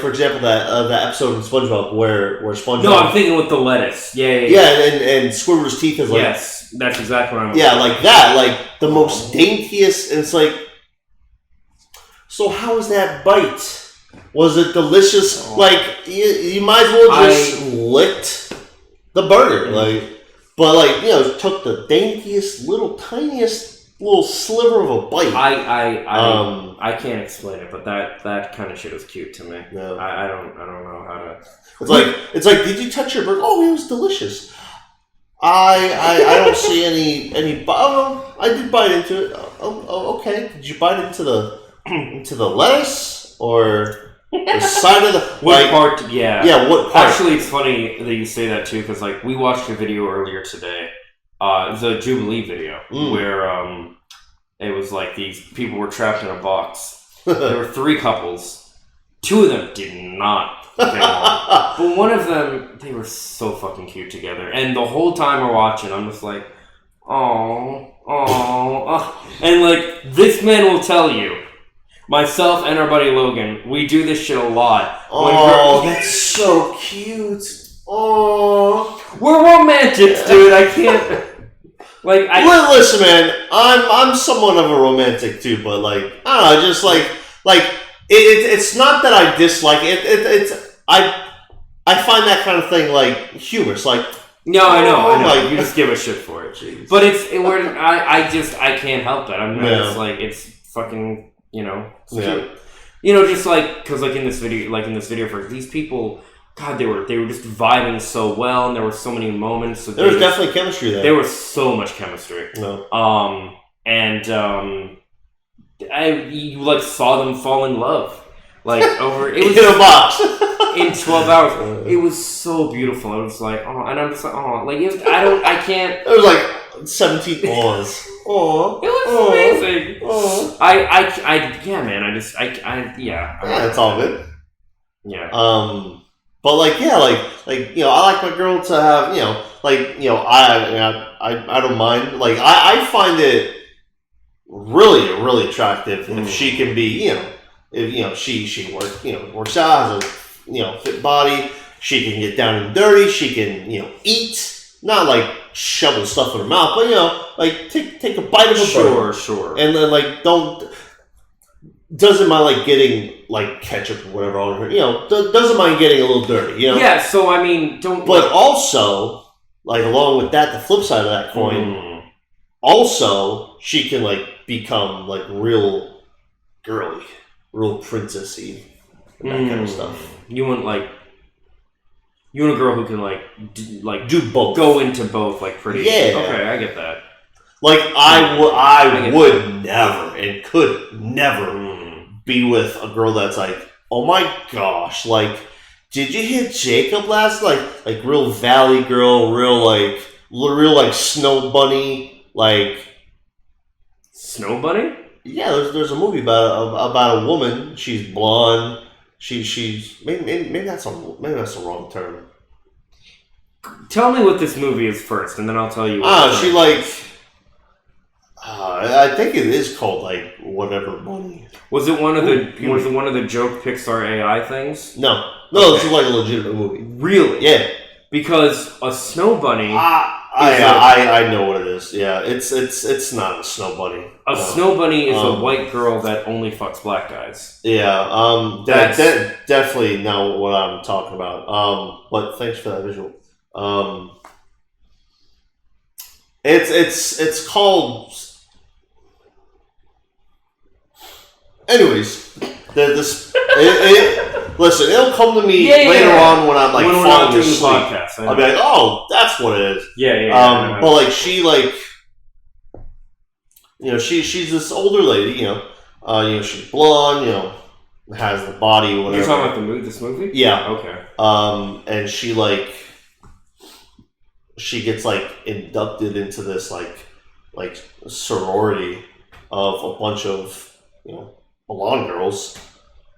example that episode of SpongeBob where SpongeBob. No, I'm thinking with the lettuce. Yeah. And Squidward's teeth is like. Yes, that's exactly what I'm. Yeah, like that, like the most daintiest, and it's like. So how was that bite? Was it delicious? Like you might as well just licked the burger. Like but like took the daintiest, tiniest little sliver of a bite. I can't explain it, but that kind of shit is cute to me. No. I don't know how to. It's like, did you touch your burger? Oh, it was delicious. I don't see any. Oh, I did bite into it. Oh, okay. Did you bite into the lettuce or the side of the what part? Yeah. What part? Actually, it's funny that you say that too, because like we watched a video earlier today. It was a Jubilee video where it was like these people were trapped in a box. There were 3 couples. 2 of them did not get along. But one of them, they were so fucking cute together. And the whole time we're watching, I'm just like, oh. And like, this man will tell you, myself and our buddy Logan, we do this shit a lot. That's so cute. Oh, we're romantics, dude. I can't. Like, listen, man. I'm somewhat of a romantic too, but like, I don't know, just like it's not that I dislike it. It's I find that kind of thing like humorous. Like, no, I know. Like, you just give a shit for it. Jeez. But I can't help it. I'm just like, it's fucking, it's cute. Just like, because like in this video for these people, God, they were just vibing so well, and there were so many moments. There was definitely chemistry there. There was so much chemistry. No. You like saw them fall in love, like over it was in a box in 12 hours. It was so beautiful. I was like, oh, and I'm just like, oh, like I can't. It was like 17 awes. Oh, it was amazing. Oh, yeah, man. Yeah, it's all good. Yeah. But like, yeah, I like my girl to have, I don't mind. Like, I find it really, really attractive if she can be, if she works out, has a fit body, she can get down and dirty, she can eat, not like shovel stuff in her mouth, but like take a bite of a burger. Sure. And then like doesn't mind like getting like ketchup or whatever on her, doesn't mind getting a little dirty, Yeah, so I mean, don't. But also, like along with that, the flip side of that coin, also she can like become like real girly, real princessy, and that kind of stuff. You want a girl who can do both, go into both, like pretty. Yeah. Okay, I get that. Like I would never and could never be with a girl that's like, oh my gosh, like, did you hit Jacob last night? Like real valley girl, real snow bunny, like snow bunny. Yeah, there's a movie about a woman. She's blonde. She's maybe that's the wrong term. Tell me what this movie is first, and then I'll tell you. She like. I think it is called like whatever bunny. Was it one of the joke Pixar AI things? No, this is like a legitimate movie. Really? Yeah. Because a snow bunny. I know what it is. Yeah, it's not a snow bunny. A snow bunny is a white girl that only fucks black guys. Yeah. That's definitely not what I'm talking about. But thanks for that visual. It's called. Anyways, listen, it'll come to me later on when I'm like falling asleep. I'll be like, oh, that's what it is. Yeah. But like she she's this older lady, she's blonde, has the body, whatever. You're talking about this movie? Yeah. Okay. And she gets like inducted into this like sorority of a bunch of blonde girls,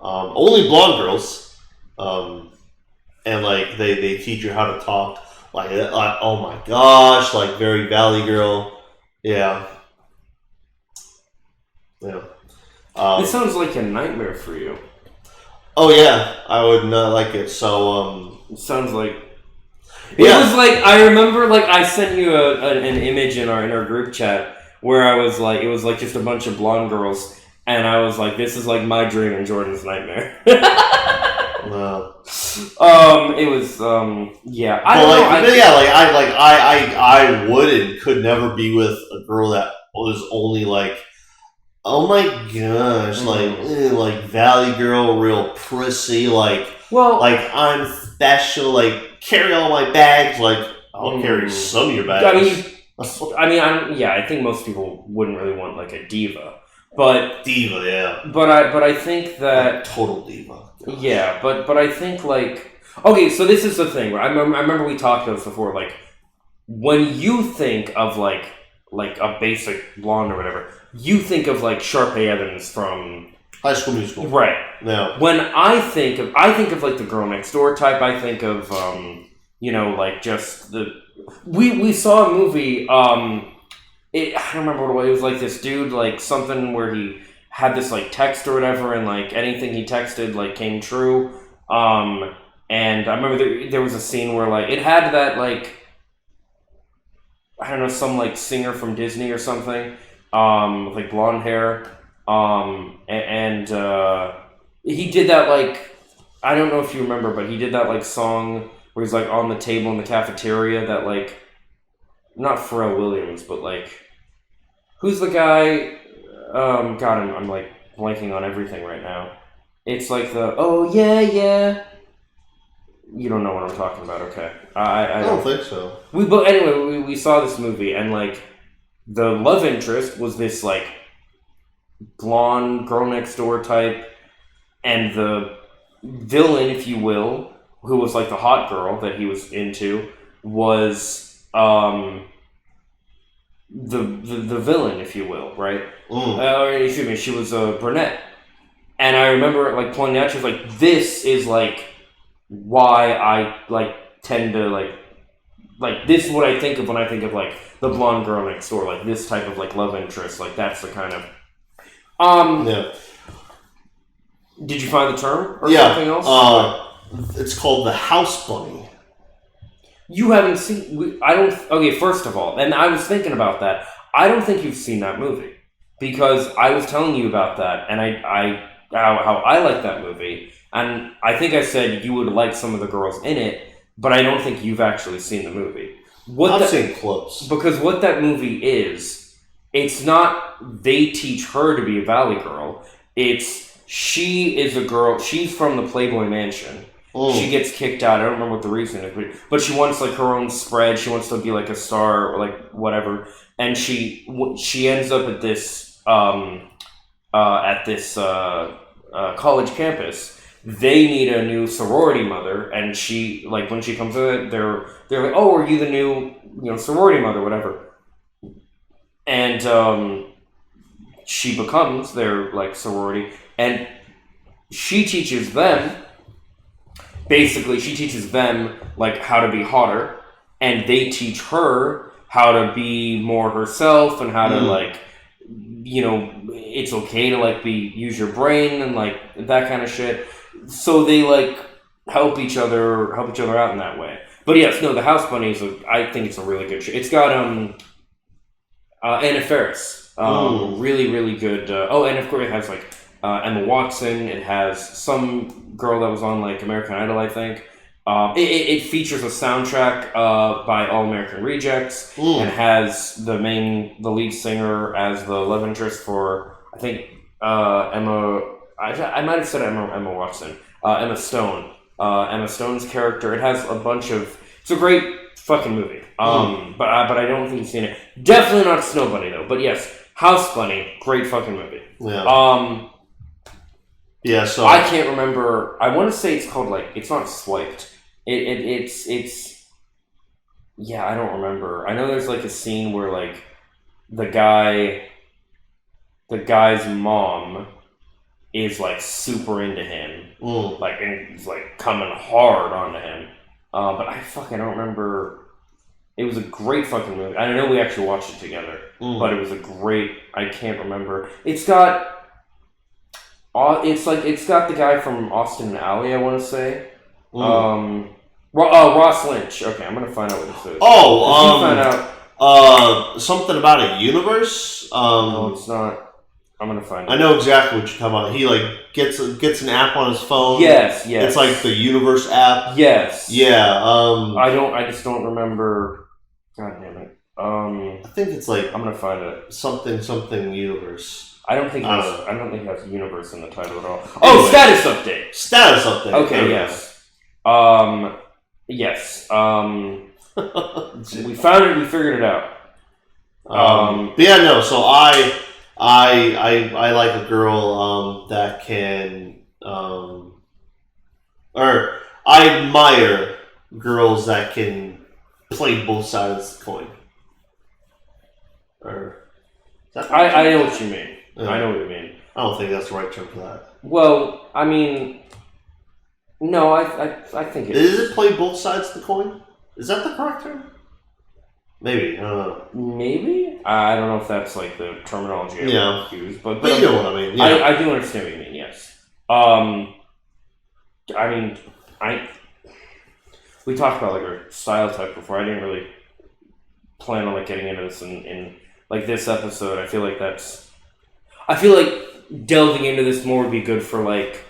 only blonde girls, and like they teach you how to talk like oh my gosh, like very valley girl. Yeah. It sounds like a nightmare for you. Oh yeah, I would not like it. So it sounds like. It was like, I remember, like, I sent you an image in our group chat where I was like, it was like just a bunch of blonde girls, and I was like, this is like my dream and Jordan's nightmare. No. It was yeah. I don't know. I would and could never be with a girl that was only like, oh my gosh, like Valley Girl, real prissy, like I'm special, like carry all my bags, like I'll carry some of your bags. I think most people wouldn't really want like a diva, but yeah. But I think that like, total diva. Gosh. Yeah, but I think like okay, so this is the thing. Right? I remember we talked about this before. Like when you think of like a basic blonde or whatever, you think of like Sharpay Evans from High School Musical, right? Yeah. When I think of like the girl next door type, I think of like just the we saw a movie. I don't remember what it was. It was like this dude, like something where he had this like text or whatever, and like anything he texted like came true. And I remember there was a scene where like it had that like I don't know, some like singer from Disney or something, with like blonde hair. And he did that like I don't know if you remember, but he did that like song where he's like on the table in the cafeteria that like not Pharrell Williams, but like who's the guy? God, I'm like blanking on everything right now. It's like the oh yeah. You don't know what I'm talking about, okay? I don't think so. But anyway, we saw this movie and like the love interest was this like blonde girl next door type, and the villain, if you will, who was like the hot girl that he was into, was the villain, if you will, right? Excuse me, she was a brunette. And I remember like pointing out, she was like, this is like why I like tend to like this is what I think of when I think of like the blonde girl next door, like this type of like love interest, like that's the kind of yeah. Did you find the term or something else? It's called the house bunny. You haven't seen... Okay, first of all, and I was thinking about that. I don't think you've seen that movie. Because I was telling you about that, and how I like that movie. And I think I said you would like some of the girls in it, but I don't think you've actually seen the movie. I've seen clips. Because what that movie is, it's not they teach her to be a Valley Girl. It's she is a girl... She's from the Playboy Mansion. She gets kicked out. I don't remember what the reason is, but she wants like her own spread. She wants to be like a star or like whatever. And she ends up at this college campus. They need a new sorority mother, and she like when she comes in, they're like, oh, are you the new sorority mother, whatever. And she becomes their like sorority, and she teaches them. Basically, she teaches them like how to be hotter, and they teach her how to be more herself and how to like, it's okay to like use your brain and like that kind of shit. So they like help each other out in that way. But yes, no, the House Bunny I think it's a really good show. It's got Anna Faris, really really good. And of course it has like Emma Watson. It has some girl that was on like American Idol, I think. It features a soundtrack by All American Rejects and has the lead singer as the love interest for I think Emma. I might have said Emma Watson. Emma Stone. Emma Stone's character. It has a bunch of. It's a great fucking movie. But I don't think you've seen it. Definitely not Snow Bunny though. But yes, House Bunny, great fucking movie. Yeah. Yeah, so I can't remember. I want to say it's called like it's not Swiped. It's yeah, I don't remember. I know there's like a scene where like the guy's mom is like super into him, like and he's like coming hard onto him. But I don't remember. It was a great fucking movie. I know we actually watched it together, but it was a great. I can't remember. It's got the guy from Austin and Ally, I want to say. Ross Lynch. Okay, I'm gonna find out what this is. Something about a universe. No, it's not. I'm gonna find it. I know exactly what you're talking about. He like gets an app on his phone. Yes. It's like the Universe app. Yes. Yeah. I just don't remember. God damn it. I think it's like I'm gonna find it. Something Universe. I don't think it has Universe in the title at all. Oh, status update. Status update. Okay. Yes. Yes. We found it. We figured it out. But yeah, no. So I like a girl that can or I admire girls that can play both sides of the coin. Or I know what you mean. I know what you mean. I don't think that's the right term for that. Well, I mean, no, I think it is. It play both sides of the coin? Is that the correct term? Maybe. I don't know. Maybe? I don't know if that's like the terminology I would use, but you know what I mean. Yeah. I do understand what you mean, yes. I mean, we talked about like our style type before. I didn't really plan on like getting into this in like this episode. I feel like delving into this more would be good for like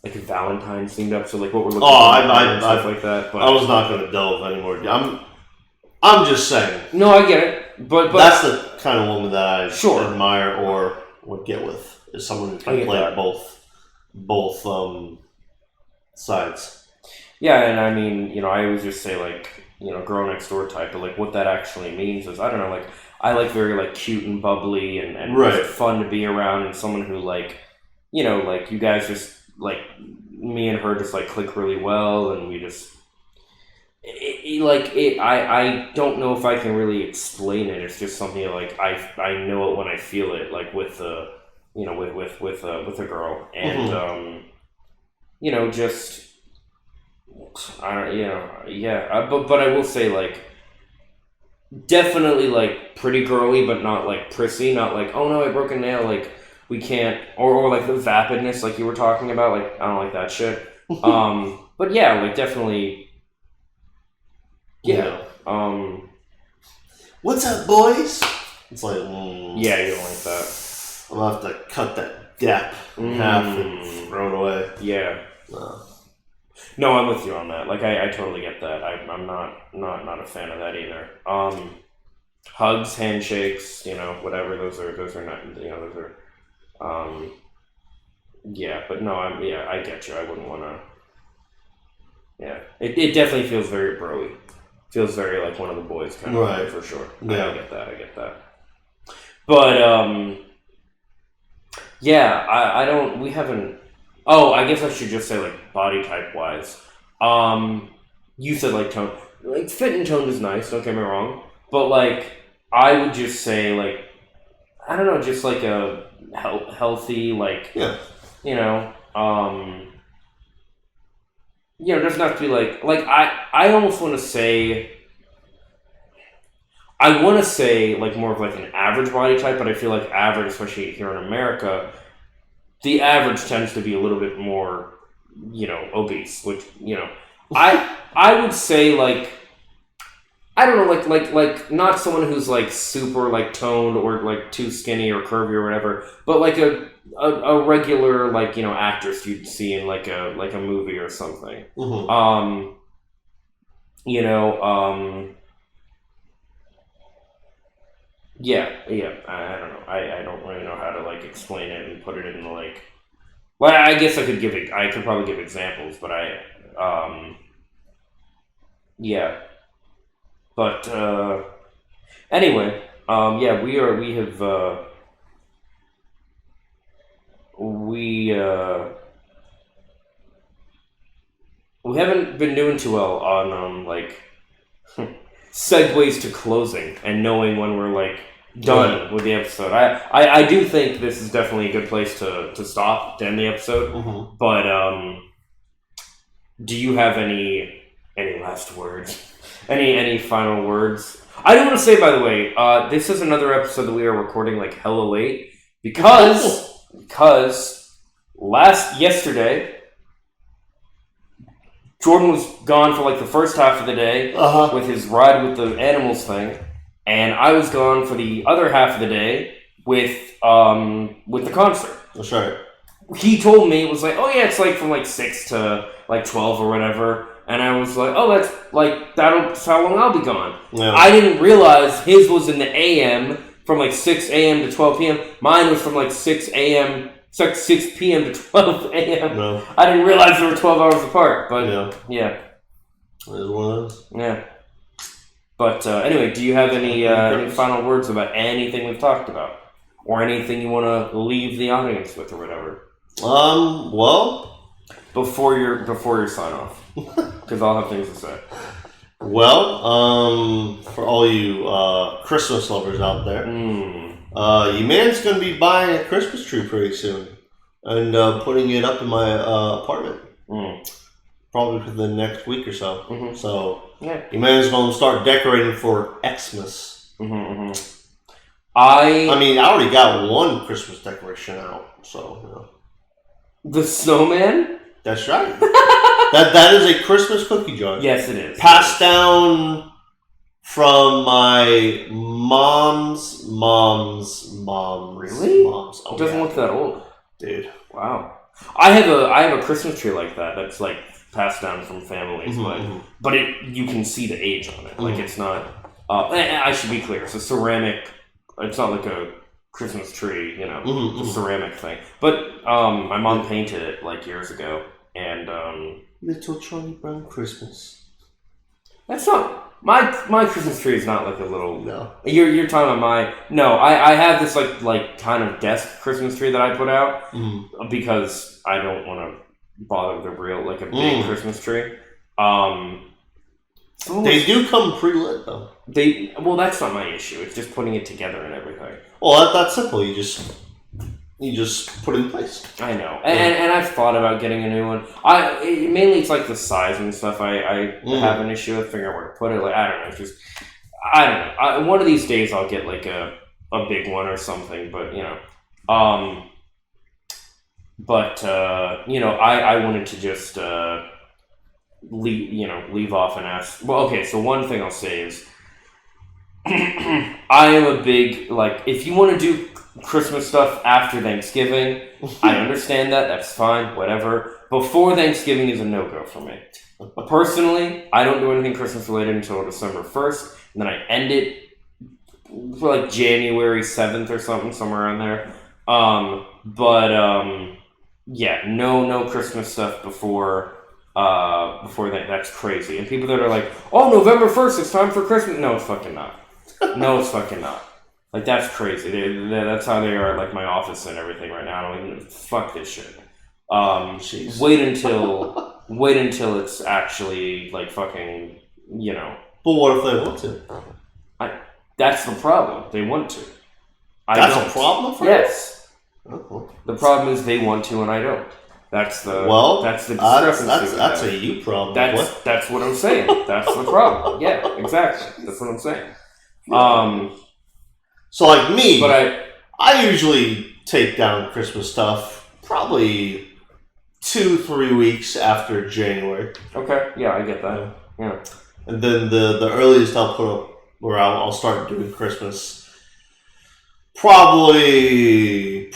a Valentine's themed episode, like what we're looking for and stuff like that. But I was not going to delve anymore. I'm just saying. No, I get it, but that's the kind of woman that I admire or would get with, is someone who can play both sides. Yeah, and I mean, I always just say like, girl next door type, but like what that actually means is, I don't know, like I like very like cute and bubbly and just fun to be around, and someone who like, like you guys just like me and her just like click really well, and we just I don't know if I can really explain it. It's just something like I know it when I feel it, like with a girl, and just I don't but I will say like definitely like pretty girly, but not like prissy, not like, oh no, I broke a nail, like we can't, or like the vapidness like you were talking about, like I don't like that shit. But yeah, like definitely. Yeah. What's up, boys? It's like, yeah, you don't like that. I'll have to cut that dap in half and throw it away. Yeah. No, I'm with you on that. Like, I totally get that. I'm not a fan of that either. Hugs, handshakes, whatever. Those are not. Those are. Yeah, but no, I get you. I wouldn't want to. Yeah, it definitely feels very broy. Feels very like one of the boys kind of for sure. Yeah. I get that. But yeah, we haven't. Oh, I guess I should just say like body type wise. You said like tone, like fit and tone is nice. Don't get me wrong, but like I would just say like I don't know, just like a healthy like doesn't have to be like I almost want to say. I want to say like more of like an average body type, but I feel like average, especially here in America, the average tends to be a little bit more, obese. Which I would say like I don't know, like not someone who's like super like toned or like too skinny or curvy or whatever, but like a regular like actress you'd see in like a movie or something. Mm-hmm. Yeah, I don't know. I don't really know how to like explain it and put it in like. Well, I guess I could probably give examples, but yeah. But anyway, yeah, we haven't been doing too well on like segues to closing and knowing when we're like done with the episode. I do think this is definitely a good place to stop to end the episode. Mm-hmm. But do you have any last words? Any final words? I do want to say, by the way, this is another episode that we are recording like hella late because yesterday Jordan was gone for like the first half of the day with his ride with the animals thing, and I was gone for the other half of the day with the concert. That's right. He told me, it was like, oh yeah, it's like from like 6 to like 12 or whatever. And I was like, oh, that's like, that's how long I'll be gone. Yeah. I didn't realize his was in the AM from like 6 a.m. to 12 p.m. Mine was from like 6 p.m. to 12 a.m. No. I didn't realize they were 12 hours apart, but yeah. It is one of those. Yeah. But anyway, do you have any final words about anything we've talked about? Or anything you want to leave the audience with or whatever? Well, before your sign off, because I'll have things to say. Well, for all you Christmas lovers out there, your man's gonna be buying a Christmas tree pretty soon, and putting it up in my apartment, probably for the next week or so. Mm-hmm. So your man's gonna start decorating for Xmas. I mean, I already got one Christmas decoration out, so. The snowman? That's right. that is a Christmas cookie jar. Yes, it is. Passed down from my mom's. Really? Mom's. Oh, it doesn't look that old, dude. Wow. I have a Christmas tree like that. That's like passed down from families, but you can see the age on it. Like it's not. I should be clear. It's a ceramic. It's not like a Christmas tree, it's a ceramic thing. But my mom painted it like years ago, and Little Charlie Brown Christmas. That's not my Christmas tree is not like a little. No, you're talking about I have this like kind of desk Christmas tree that I put out because I don't want to bother with a big Christmas tree. They do come pre-lit though. That's not my issue. It's just putting it together and everything. Well, that's simple. You just put it in place. I know, and I've thought about getting a new one. Mainly it's like the size and stuff. I have an issue with figuring out where to put it. Like I don't know. It's just I don't know. One of these days I'll get like a big one or something. But I wanted to just leave off and ask. Well, okay. So one thing I'll say is. I am a big, if you want to do Christmas stuff after Thanksgiving, I understand that. That's fine. Whatever. Before Thanksgiving is a no-go for me. Personally, I don't do anything Christmas related until December 1st, and then I end it for January 7th or something, somewhere around there. No Christmas stuff before that. That's crazy. And people that are like, oh, November 1st, it's time for Christmas. No, it's fucking not. No, it's fucking not. That's crazy. That's how they are at my office and everything right now. I don't even fuck this shit. Wait until it's actually fucking But what if they want to? That's the problem. They want to. That's a problem for yes. Oh. The problem is they want to and I don't. That's the discrepancy. That's a you problem. That's what I'm saying. That's the problem. Yeah, exactly. That's what I'm saying. So like me, but I usually take down Christmas stuff probably 2-3 weeks after January. Okay, yeah, I get that. Yeah, and then the earliest I'll put up where I'll start doing Christmas probably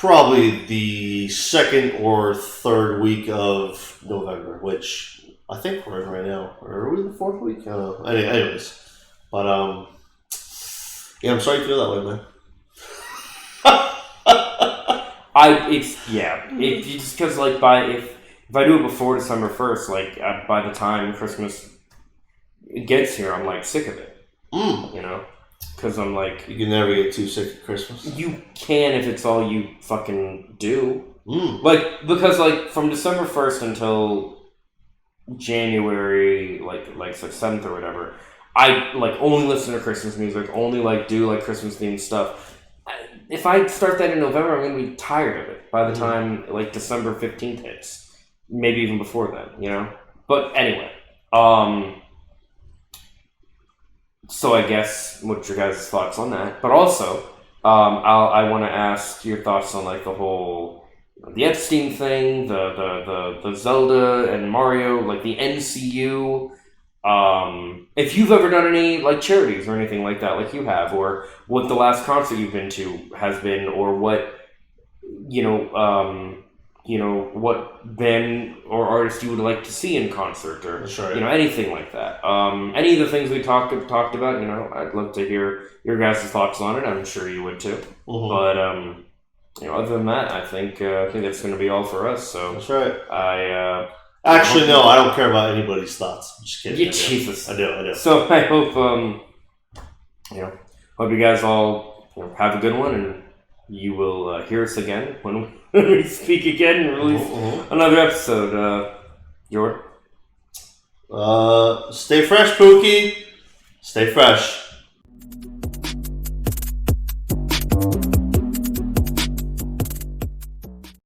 the second or third week of November, which I think we're in right now. Or are we in the fourth week? I don't know. Anyways, but yeah, I'm sorry you feel that way, man. It's just because if I do it before December 1st, by the time Christmas gets here, I'm sick of it. Because I'm you can never get too sick of Christmas. You can if it's all you fucking do. Because from December 1st until January, like 7th or whatever, I only listen to Christmas music, only do Christmas themed stuff. If I start that in November, I'm going to be tired of it by the time December 15th hits. Maybe even before then, But anyway, so I guess what's your guys' thoughts on that? But also, I want to ask your thoughts on the whole the Epstein thing, the Zelda and Mario, the MCU. if you've ever done any like charities or anything like that, like you have, or what the last concert you've been to has been, or what what band or artist you would like to see in concert, or anything like that. Any of the things we talked about, I'd love to hear your guys' thoughts on it. I'm sure you would too. But other than that, I think that's going to be all for us. So that's right. Actually, no, I don't care about anybody's thoughts. I'm just kidding. Jesus, I do. So I hope hope you guys all have a good one, and you will hear us again when we speak again and release another episode. Jordan? Stay fresh, Pookie. Stay fresh.